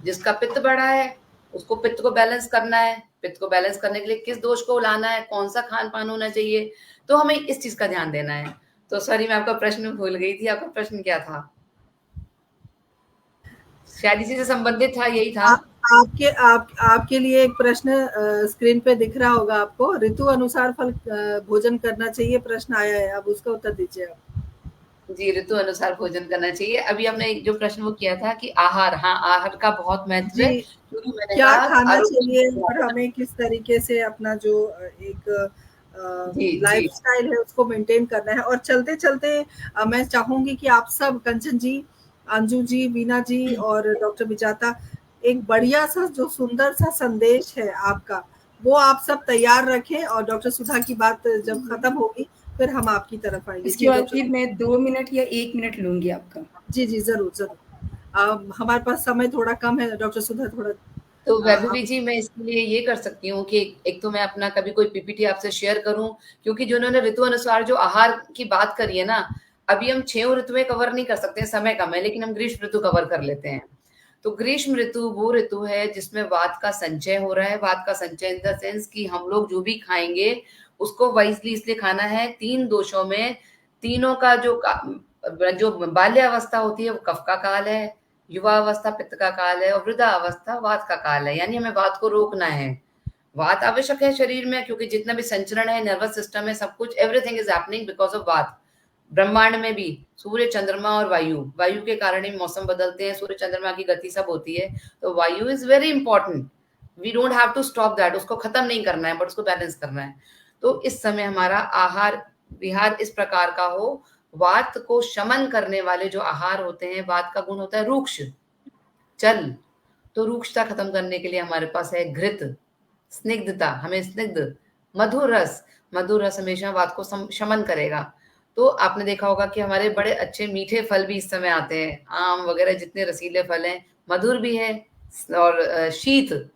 जिसका पित्त बढ़ा है उसको पित्त को बैलेंस करना है, पित्त को बैलेंस करने के लिए किस दोष को लाना है, कौन सा खान पान होना चाहिए, तो हमें इस चीज का ध्यान देना है। तो सॉरी, मैं आपका प्रश्न भूल गई थी, आपका प्रश्न क्या था? शायद इसी से संबंधित था, यही था। आपके लिए एक प्रश्न स्क्रीन पे दिख रहा होगा आपको, ऋतु अनुसार फल भोजन करना चाहिए, प्रश्न आया है, अब उसका उत्तर दीजिए आप। जी, ऋतु अनुसार भोजन करना चाहिए। अभी हमने जो प्रश्न वो किया था कि आहार, हाँ आहार का बहुत महत्व है, क्योंकि मैंने क्या कहा खाना चाहिए और हमें किस तरीके से अपना जो एक लाइफस्टाइल है उसको मेंटेन करना है। और चलते चलते मैं चाहूंगी कि आप सब, कंचन जी, अंजू जी, वीना जी और डॉक्टर विजाता, एक बढ़िया सा जो सुंदर सा संदेश है आपका, वो आप सब तैयार रखें। और डॉक्टर सुधा की बात जब खत्म होगी फिर हम आपकी तरफ आएंगे। इसके बाद फिर मैं 2 मिनट या 1 मिनट लूंगी आपका। जी जी, जरूर जरूर। हमारे पास समय थोड़ा कम है, डॉक्टर सुधा थोड़ा। तो वैभवी जी, मैं इसके लिए ये कर सकती हूँ कि एक तो मैं अपना कभी कोई पीपीटी आपसे शेयर करूं, क्योंकि जिन्होंने ऋतु अनुसार जो आहार की बात करी है ना, अभी हम 6 ऋतुएं कवर नहीं कर सकते, समय कम है, लेकिन हम ग्रीष्म ऋतु कवर कर लेते हैं। तो ग्रीष्म ऋतु वो ऋतु है जिसमें वात का संचय हो रहा है। वात का संचय इन द सेंस कि हम लोग जो भी खाएंगे उसको वाइजली इसलिए खाना है। 3 दोषों में, तीनों का जो बाल्यावस्था होती है वो कफ का काल है, युवा अवस्था पित्त का काल है, और वृद्धा अवस्था वात का काल है। यानी हमें वात को रोकना है। वात आवश्यक है शरीर में, क्योंकि जितना भी संचरण है, नर्वस सिस्टम है, सब कुछ, everything is happening because of वात। ब्रह्मांड में भी सूर्य, चंद्रमा और वायु के कारण ही मौसम बदलते हैं, सूर्य चंद्रमा की गति सब होती है। तो वायु is very important, we don't have to stop that, उसको खत्म नहीं करना है, बट उसको बैलेंस करना है। तो इस समय हमारा आहार विहार इस प्रकार का हो, वात को शमन करने वाले जो आहार होते हैं, वात का गुण होता है रूक्ष, चल। तो रूक्षता खत्म करने के लिए हमारे पास है घृत, स्निग्धता, हमें स्निग्ध, मधुर रस हमेशा वात को शमन करेगा। तो आपने देखा होगा कि हमारे बड़े अच्छे मीठे फल भी इस समय आते हैं, आम वगैरह जितने रसीले फल हैं, मधुर भी है, और शीत,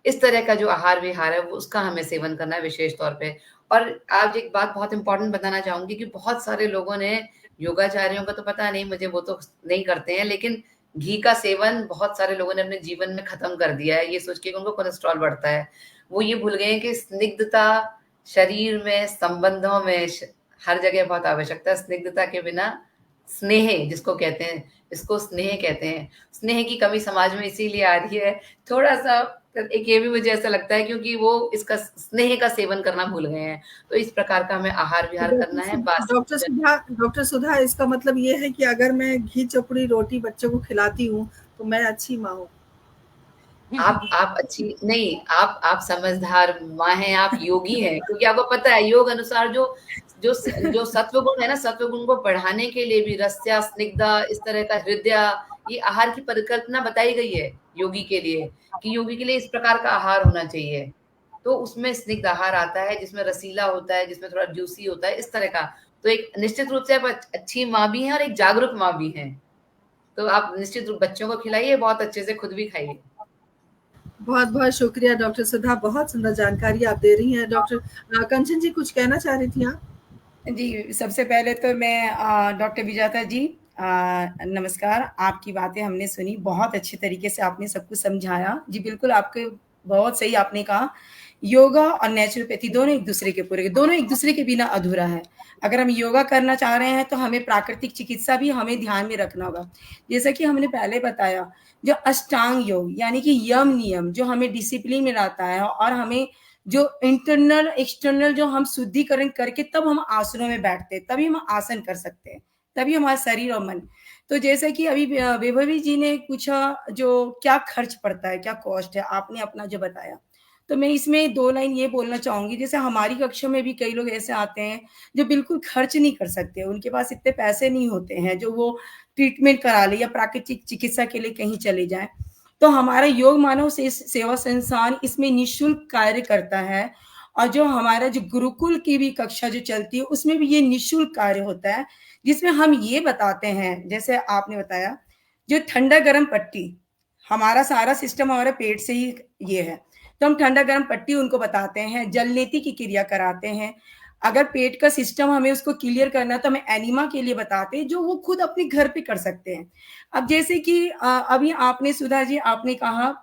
इस तरह का जो आहार विहार है वो उसका हमें सेवन करना है विशेष तौर पे। और आज एक बात बहुत इंपॉर्टेंट बताना चाहूंगी कि बहुत सारे लोगों ने, योगाचार्यों का तो पता नहीं मुझे, वो तो नहीं करते हैं, लेकिन घी का सेवन बहुत सारे लोगों ने अपने जीवन में खत्म कर दिया है, ये सोच के उनको कोलेस्ट्रॉल बढ़ता है। वो ये भूल गए हैं कि स्निग्धता शरीर में, संबंधों में, हर जगह बहुत आवश्यकता है। स्निग्धता के बिना स्नेह, जिसको कहते हैं, इसको स्नेह कहते हैं, स्नेह की कमी समाज में इसीलिए आ रही है थोड़ा सा। एक ये भी मुझे ऐसा लगता है क्योंकि वो इसका स्नेह का सेवन करना भूल गए हैं। तो इस प्रकार का हमें आहार विहार करना है। डॉक्टर सुधा, इसका मतलब ये है कि अगर मैं घी चपड़ी रोटी बच्चों को खिलाती हूँ तो मैं अच्छी माँ हूँ? आप अच्छी नहीं, आप समझदार माँ हैं, आप योगी हैं, क्योंकि आपको पता है योग अनुसार जो सत्व गुण है ना, सत्व गुण को बढ़ाने के लिए भी रस्या, स्निग्धा, इस तरह का हृदय, ये आहार की परिकल्पना बताई गई है योगी के लिए, कि योगी के लिए इस प्रकार का आहार होना चाहिए। तो उसमें स्निग्ध आहार आता है, जिसमें रसीला होता है, जिसमें थोड़ा जूसी होता है, इस तरह का। तो एक निश्चित रूप से आप अच्छी माँ भी हैं और एक जागरूक माँ भी हैं। तो आप निश्चित रूप बच्चों को खिलाइए, बहुत अच्छे से खुद भी खाइए। बहुत बहुत शुक्रिया डॉक्टर सुधा, बहुत सुंदर जानकारी आप दे रही हैं। डॉक्टर कंचन जी, कुछ कहना चाह रही थी आप? जी, सबसे पहले तो मैं डॉक्टर विजेता जी, नमस्कार। आपकी बातें हमने सुनी, बहुत अच्छे तरीके से आपने सब कुछ समझाया। जी, बिल्कुल आपके बहुत सही आपने कहा, योगा और नेचुरोपैथी दोनों एक दूसरे के पूरक, दोनों एक दूसरे के बिना अधूरा है। अगर हम योगा करना चाह रहे हैं तो हमें प्राकृतिक चिकित्सा भी हमें ध्यान में रखना होगा। जैसा कि हमने पहले बताया, जो अष्टांग योग यानी कि यम नियम जो हमें डिसिप्लिन में लाता है और हमें जो इंटरनल एक्सटर्नल जो हम शुद्धिकरण करके तब हम आसनों में बैठते हैं, तभी हम आसन कर सकते हैं, तभी हमारा शरीर और मन। तो जैसे कि अभी वैभवी जी ने पूछा जो क्या खर्च पड़ता है, क्या कॉस्ट है, आपने अपना जो बताया, तो मैं इसमें 2 लाइन ये बोलना चाहूँगी। जैसे हमारी कक्षा में भी कई लोग ऐसे आते हैं जो बिल्कुल खर्च नहीं कर सकते, उनके पास इतने पैसे नहीं होते हैं जो वो ट्रीटमेंट करा ले या प्राकृतिक चिकित्सा के लिए कहीं चले जाएँ। तो हमारा योग मानव सेवा संस्थान इसमें निःशुल्क कार्य करता है, और जो हमारा जो गुरुकुल की भी कक्षा जो चलती है उसमें भी ये निःशुल्क कार्य होता है, जिसमें हम ये बताते हैं, जैसे आपने बताया, जो ठंडा गर्म पट्टी, हमारा सारा सिस्टम हमारे पेट से ही ये है, तो हम ठंडा गर्म पट्टी उनको बताते हैं, जल नीति की क्रिया कराते हैं। अगर पेट का सिस्टम हमें उसको क्लियर करना है तो हमें एनिमा के लिए बताते हैं, जो वो खुद अपने घर पे कर सकते हैं। अब जैसे कि अभी आपने सुधा जी आपने कहा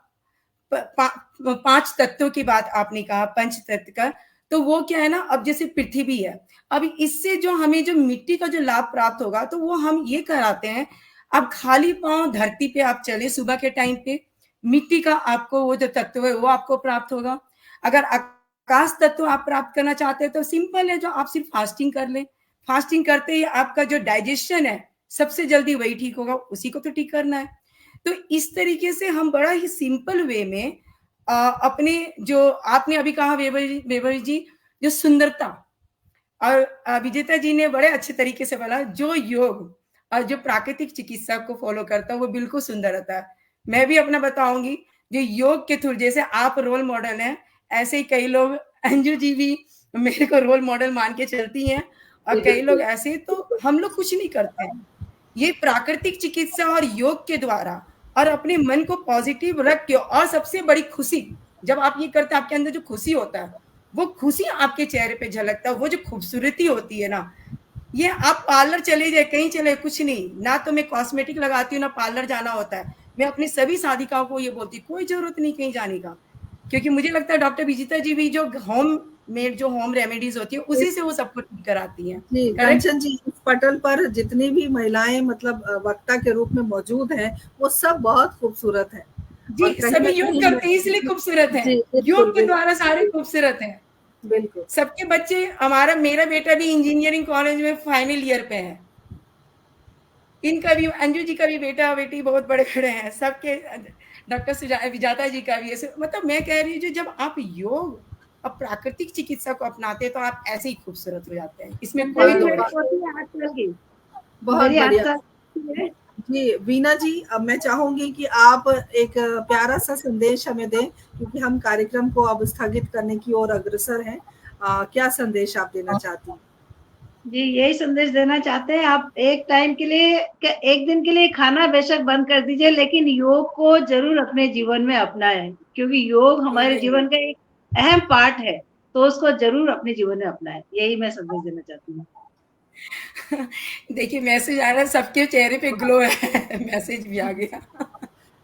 5 तत्वों की बात आपने कहा, पंच तत्व का, तो वो क्या है ना, अब जैसे पृथ्वी है, अब इससे जो हमें जो मिट्टी का जो लाभ प्राप्त होगा तो वो हम ये कराते हैं। अब खाली पांव धरती पे आप चले सुबह के टाइम पे, मिट्टी का आपको वो जो तत्व है वो आपको प्राप्त होगा। अगर आकाश तत्व आप प्राप्त करना चाहते हैं तो सिंपल है, जो आप सिर्फ फास्टिंग कर लें, फास्टिंग करते ही आपका जो डाइजेशन है सबसे जल्दी वही ठीक होगा, उसी को तो ठीक करना है। तो इस तरीके से हम बड़ा ही सिंपल वे में अपने जो आपने अभी कहा वेबर जी, जो सुंदरता, और विजेता जी ने बड़े अच्छे तरीके से बोला, जो योग और जो प्राकृतिक चिकित्सा को फॉलो करता है वो बिल्कुल सुंदर रहता है। मैं भी अपना बताऊंगी, जो योग के थ्रू, जैसे आप रोल मॉडल हैं, ऐसे ही कई लोग, अंजू जी भी मेरे को रोल मॉडल मान के चलती हैं, और कई लोग ऐसे, तो हम लोग कुछ नहीं करते हैं। ये प्राकृतिक चिकित्सा और योग के द्वारा, और अपने मन को पॉजिटिव रख के, और सबसे बड़ी खुशी जब आप ये करते हैं, आपके अंदर जो खुशी होता है वो खुशी आपके चेहरे पे झलकता है, वो जो खूबसूरती होती है ना, ये आप पार्लर चले जाए, कहीं चले, कुछ नहीं ना, तो मैं कॉस्मेटिक लगाती हूँ ना पार्लर जाना होता है। मैं अपनी सभी साधिकाओं को ये बोलती हूँ, कोई जरूरत नहीं कहीं जाने का, क्योंकि मुझे लगता है डॉक्टर विजिता जी भी जो होम मेड जो होम रेमेडीज होती है उसी से वो सबको ठीक कराती हैं। जी करेक्ट कंचन जी, इस पटल पर जितनी भी महिलाएं मतलब वक्ता के रूप में मौजूद हैं, वो सब बहुत खूबसूरत है। जी, और कहीं सभी ना योग कहीं करते हैं इसलिए खूबसूरत है, जी योग के बिल्कुल द्वारा सारे बिल्कुल खूबसूरत हैं। बिल्कुल। सबके बच्चे, हमारा मेरा बेटा भी इंजीनियरिंग कॉलेज में फाइनल ईयर पे है, इनका भी, अंजू जी का भी बेटा बेटी बहुत बड़े बड़े हैं सबके, डॉक्टर विजाता जी का भी ऐसे, मतलब मैं कह रही हूँ, जब आप योग और प्राकृतिक चिकित्सा को अपनाते हैं तो आप ऐसे ही खूबसूरत हो जाते हैं, इसमें कोई मेरी दो बहुत राय पोती 8 साल की, बहुत मेरी 8 बढ़िया। साल की है। जी वीना जी, अब मैं चाहूंगी कि आप एक प्यारा सा संदेश हमें दें, क्योंकि हम कार्यक्रम को अब स्थगित करने की ओर अग्रसर हैं। क्या संदेश आप देना चाहती हैं? जी, यही संदेश देना चाहते हैं, आप एक टाइम के लिए, एक दिन के लिए खाना बेशक बंद कर दीजिए, लेकिन योग को जरूर अपने जीवन में अपनाएं, क्योंकि योग हमारे जीवन का एक अहम पार्ट है, तो उसको जरूर अपने जीवन में अपनाएं। यही मैं संदेश देना चाहती हूँ। देखिए मैसेज आ रहा है, सबके चेहरे पे ग्लो है मैसेज भी आ गया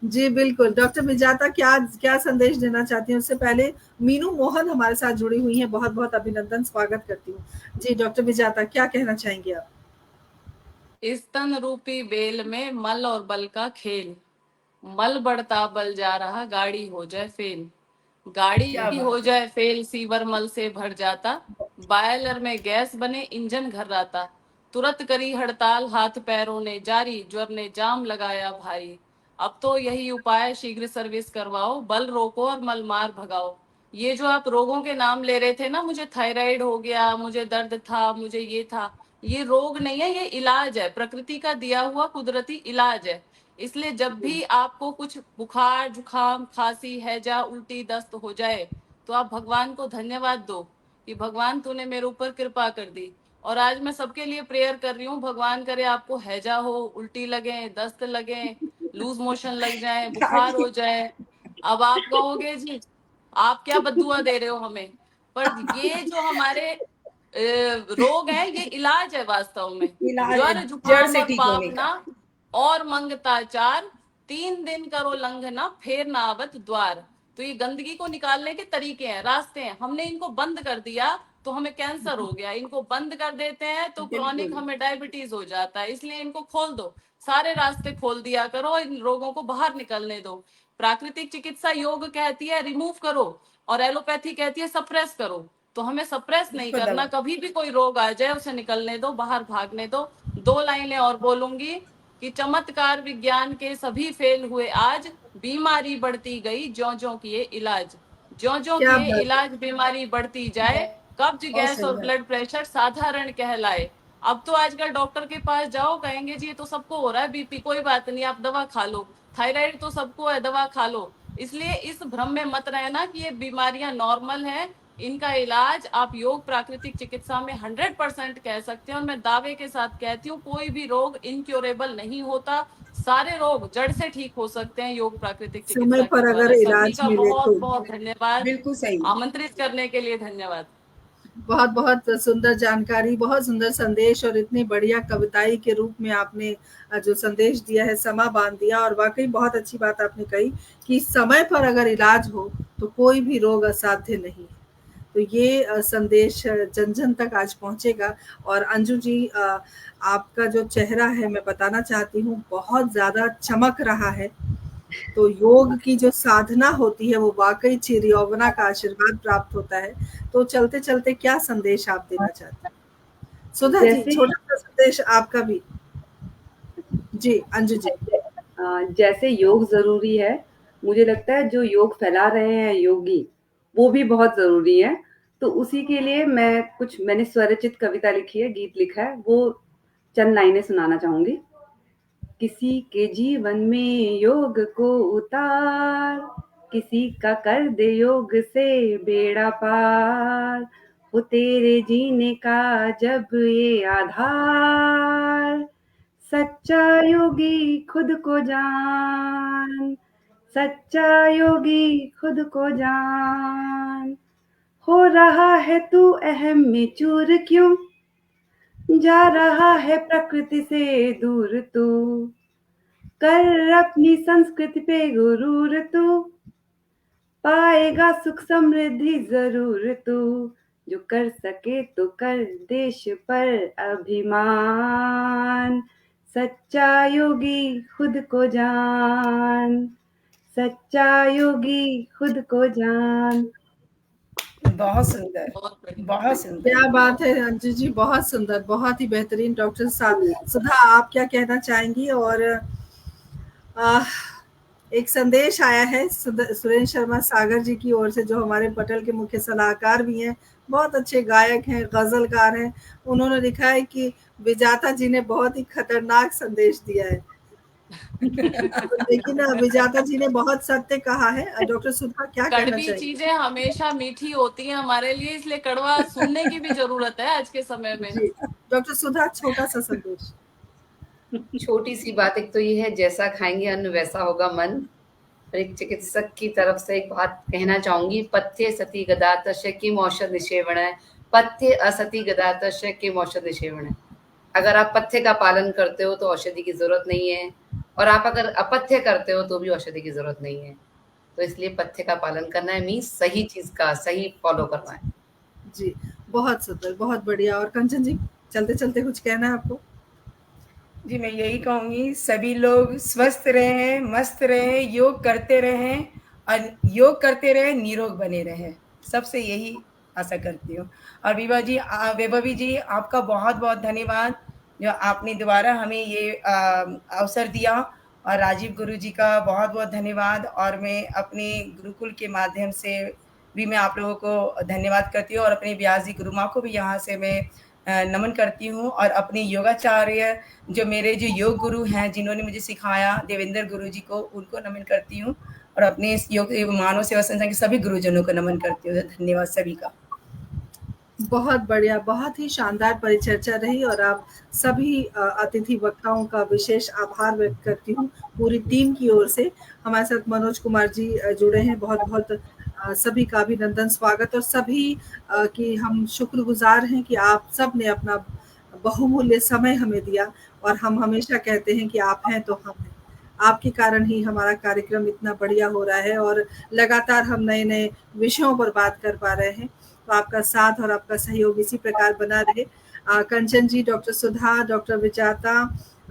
जी बिल्कुल। डॉक्टर विजाता क्या क्या संदेश देना चाहती हैं? उससे पहले मीनू मोहन हमारे साथ जुड़ी हुई हैं, बहुत बहुत अभिनंदन, स्वागत करती हूँ। जी डॉक्टर विजाता, क्या कहना चाहेंगे आप? इस तन रूपी बेल में मल और बल का खेल, मल बढ़ता बल जा रहा, गाड़ी हो जाए फेल, क्या गाड़ी हो बात है। जाए फेल, सीवर मल से भर जाता, बायलर में गैस बने, इंजन घर्राता, तुरंत करी हड़ताल, हाथ पैरों ने जारी, ज्वर ने जाम लगाया भारी, अब तो यही उपाय, शीघ्र सर्विस करवाओ, बल रोको और मल मार भगाओ। ये जो आप रोगों के नाम ले रहे थे ना, मुझे थायराइड हो गया, मुझे दर्द था, मुझे ये था, ये रोग नहीं है, ये इलाज है, प्रकृति का दिया हुआ कुदरती इलाज है। इसलिए जब भी आपको कुछ बुखार जुखाम खांसी हैजा उल्टी दस्त हो जाए, तो आप भगवान को धन्यवाद दो कि भगवान तूने मेरे ऊपर कृपा कर दी। और आज मैं सबके लिए प्रेयर कर रही हूँ, भगवान करे आपको हैजा हो, उल्टी लगे, दस्त लगे, लूज मोशन लग जाए, बुखार हो जाए। अब आप कहोगे जी आप क्या बद्दुआ दे रहे हो हमें, पर ये जो हमारे रोग है ये इलाज है वास्तव में। इलाज है, ज्वर जड़ जुकाम से और ठीक होने का। पापना और मंगताचार, 3 दिन करो लंघना फिर ना आवत द्वार। तो ये गंदगी को निकालने के तरीके हैं, रास्ते हैं। हमने इनको बंद कर दिया तो हमें कैंसर हो गया, इनको बंद कर देते हैं तो क्रॉनिक बिल्कुल। हमें डायबिटीज हो जाता है। इसलिए इनको खोल दो, सारे रास्ते खोल दिया करो, इन रोगों को बाहर निकलने दो। प्राकृतिक चिकित्सा योग कहती है रिमूव करो और एलोपैथी कहती है सप्रेस करो। तो हमें सप्रेस नहीं उसको करना, दबा। कभी भी कोई रोग आ जाए उसे निकलने दो, बाहर भागने दो। 2 लाइनें और बोलूंगी कि चमत्कार विज्ञान के सभी फेल हुए आज, बीमारी बढ़ती गई ज्यो ज्यो किए इलाज। ज्यो ज्यो क्या किए बात इलाज बीमारी बढ़ती जाए, कब्ज बहुत गैस और सुंदर। ब्लड प्रेशर साधारण कहलाए। अब तो आजकल डॉक्टर के पास जाओ, कहेंगे जी ये तो सबको हो रहा है बीपी, कोई बात नहीं आप दवा खा लो। थायराइड तो सबको है, दवा खा लो। इसलिए इस भ्रम में मत रहना कि ये बीमारियां नॉर्मल हैं। इनका इलाज आप योग प्राकृतिक चिकित्सा में 100% कह सकते हैं, और मैं दावे के साथ कहती हूँ कोई भी रोग इनक्योरेबल नहीं होता। सारे रोग जड़ से ठीक हो सकते हैं योग प्राकृतिक समय चिकित्सा के पर अगर द्वारा। सभी इलाज का मिले बहुत तो। बहुत धन्यवाद, बिल्कुल सही। आमंत्रित करने के लिए धन्यवाद। बहुत बहुत सुंदर जानकारी, बहुत सुंदर संदेश, और इतनी बढ़िया कविताई के रूप में आपने जो संदेश दिया है, समा बांध दिया। और वाकई बहुत अच्छी बात आपने कही कि समय पर अगर इलाज हो तो कोई भी रोग असाध्य नहीं है। तो ये संदेश जन जन तक आज पहुंचेगा। और अंजू जी, आपका जो चेहरा है, मैं बताना चाहती हूँ, बहुत ज्यादा चमक रहा है। तो योग की जो साधना होती है वो वाकई चिर यौवना का आशीर्वाद प्राप्त होता है। तो चलते चलते क्या संदेश आप देना चाहते हैं? सुधा जी, जैसे छोटा सा संदेश आपका भी। जी अंजू जी। जैसे योग जरूरी है, मुझे लगता है जो योग फैला रहे हैं योगी, वो भी बहुत जरूरी है। तो उसी के लिए मैंने स्वरचित कविता लिखी है, गीत लिखा है, वो चंद लाइनें सुनाना चाहूंगी। किसी के जीवन में योग को उतार, किसी का कर दे योग से बेड़ा पार, हो तेरे जीने का जब ये आधार, सच्चा योगी खुद को जान, सच्चा योगी खुद को जान। हो रहा है तू अहम में चूर क्यों, जा रहा है प्रकृति से दूर तू, कर अपनी संस्कृति पे गुरूर तू, पाएगा सुख समृद्धि जरूर तू, जो कर सके तो कर देश पर अभिमान, सच्चा योगी खुद को जान, सच्चा योगी खुद को जान। बहुत सुंदर, बहुत बढ़िया। बहुत सुंदर। क्या बात है अंजू जी, बहुत सुंदर, बहुत ही बेहतरीन। डॉक्टर सुधा, आप क्या कहना चाहेंगी? और एक संदेश आया है सुरेंद्र शर्मा सागर जी की ओर से, जो हमारे पटल के मुख्य सलाहकार भी हैं, बहुत अच्छे गायक हैं, गजलकार हैं। उन्होंने लिखा है कि विजाता जी ने बहुत ही खतरनाक संदेश दिया है। लेकिन विजाता जी ने बहुत सत्य कहा है। डॉक्टर सुधा क्या कहना कड़वी चाहिए? चीजें हमेशा मीठी होती हैं हमारे लिए, इसलिए कड़वा सुनने की भी जरूरत है आज के समय में। जी डॉक्टर सुधा, छोटा सा संदेश। छोटी सी बात, एक तो ये है जैसा खाएंगे अन्न वैसा होगा मन। और एक चिकित्सक की तरफ से एक बात कहना चाहूंगी, पथ्य सती गदातस्य किम औषध निषेवण है, पथ्य असति गदातस्य किम औषध निषेवण है। अगर आप पथ्य का पालन करते हो तो औषधि की जरूरत नहीं है, और आप अगर अपथ्य करते हो तो भी औषधि की जरूरत नहीं है। तो इसलिए पथ्य का पालन करना है, मीन्स सही चीज का सही फॉलो करना है। जी बहुत सुंदर, बहुत बढ़िया। और कंचन जी, चलते चलते कुछ कहना है आपको? जी, मैं यही कहूँगी सभी लोग स्वस्थ रहें, मस्त रहें, योग करते रहें, और योग करते रहें, निरोग बने रहें। सबसे यही आशा करती हूँ। और वैभवी जी, आपका बहुत-बहुत धन्यवाद, जो आपने दोबारा हमें ये अवसर दिया। और राजीव गुरु जी का बहुत-बहुत धन्यवाद। और मैं अपने गुरुकुल के माध्यम से भी मैं आप लोगों को धन्यवाद करती हूँ, और अपने व्यास जी गुरु माँ को भी यहाँ से मैं नमन करती हूँ। और अपने योगाचार्य जो मेरे जो योग गुरु हैं, जिन्होंने मुझे सिखाया, देवेंद्र गुरु जी को, उनको नमन करती हूँ। और अपने इस योग मानव सेवा संस्थान के सभी गुरुजनों को नमन करती हूँ। धन्यवाद सभी का। बहुत बढ़िया, बहुत ही शानदार परिचर्चा रही और आप सभी अतिथि वक्ताओं का विशेष आभार व्यक्त करती हूँ पूरी टीम की ओर से। हमारे साथ मनोज कुमार जी जुड़े हैं, बहुत-बहुत सभी का अभिनंदन, स्वागत और सभी की हम शुक्रगुजार हैं कि आप सब ने अपना बहुमूल्य समय हमें दिया और हम हमेशा कहते हैं कि आप हैं तो हम हैं। आपके कारण ही हमारा कार्यक्रम इतना बढ़िया हो रहा है और लगातार हम नए-नए विषयों पर बात कर पा रहे हैं। तो आपका साथ और आपका सहयोग इसी प्रकार बना रहे। कंचन जी, डॉक्टर सुधा, डॉक्टर विजाता,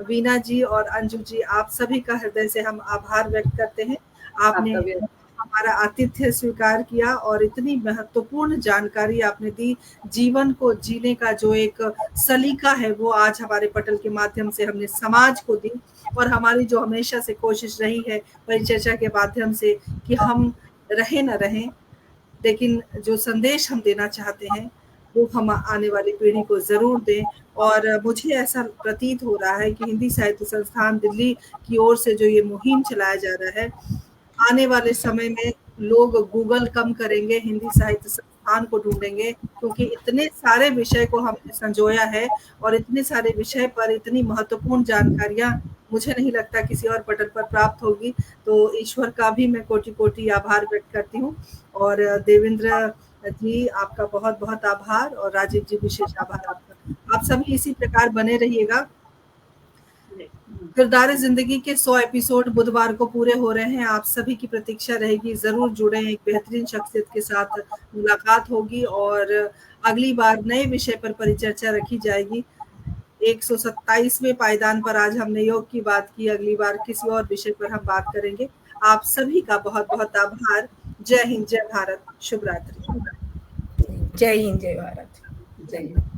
वीना जी और अंजू जी, आप सभी का हृदय से हम आभार व्यक्त करते हैं। आपने आपका भी हमारा आतिथ्य स्वीकार किया और इतनी महत्वपूर्ण जानकारी आपने दी। जीवन को जीने का जो एक सलीका है वो आज हमारे पटल के माध्यम से हमने समाज को दी और हमारी जो हमेशा से कोशिश रही है परिचर्चा के माध्यम से कि हम रहे न रहें, लेकिन जो संदेश हम देना चाहते हैं वो हम आने वाली पीढ़ी को ज़रूर दें। और मुझे ऐसा प्रतीत हो रहा है कि हिंदी साहित्य संस्थान दिल्ली की ओर से जो ये मुहिम चलाया जा रहा है, आने वाले समय में लोग गूगल कम करेंगे, हिंदी साहित्य संस्थान को ढूँढेंगे क्योंकि इतने सारे विषय को हमने संजोया है और इतने सारे विषय पर इतनी महत्वपूर्ण जानकारियाँ मुझे नहीं लगता किसी और पटल पर प्राप्त होगी। तो ईश्वर का भी मैं कोटि-कोटि आभार व्यक्त करती हूँ और देवेंद्र जी आपका बहुत-बहुत आभार और राजीव जी विशेष आभार आपका। आप सभी इसी प्रकार बने रहिएगा। किरदार ज़िंदगी के 100 एपिसोड बुधवार को पूरे हो रहे हैं। आप सभी की प्रतीक्षा रहेगी, ज़रूर जुड़ें, एक बेहतरीन शख्सियत के साथ मुलाकात होगी और अगली बार नए विषय पर परिचर्चा रखी जाएगी। 127वें पायदान पर आज हमने योग की बात की, अगली बार किसी और विषय पर हम बात करेंगे। आप सभी का बहुत-बहुत आभार। जय हिंद, जय भारत, शुभ रात्रि। जय हिंद, जय भारत। जय हिंद।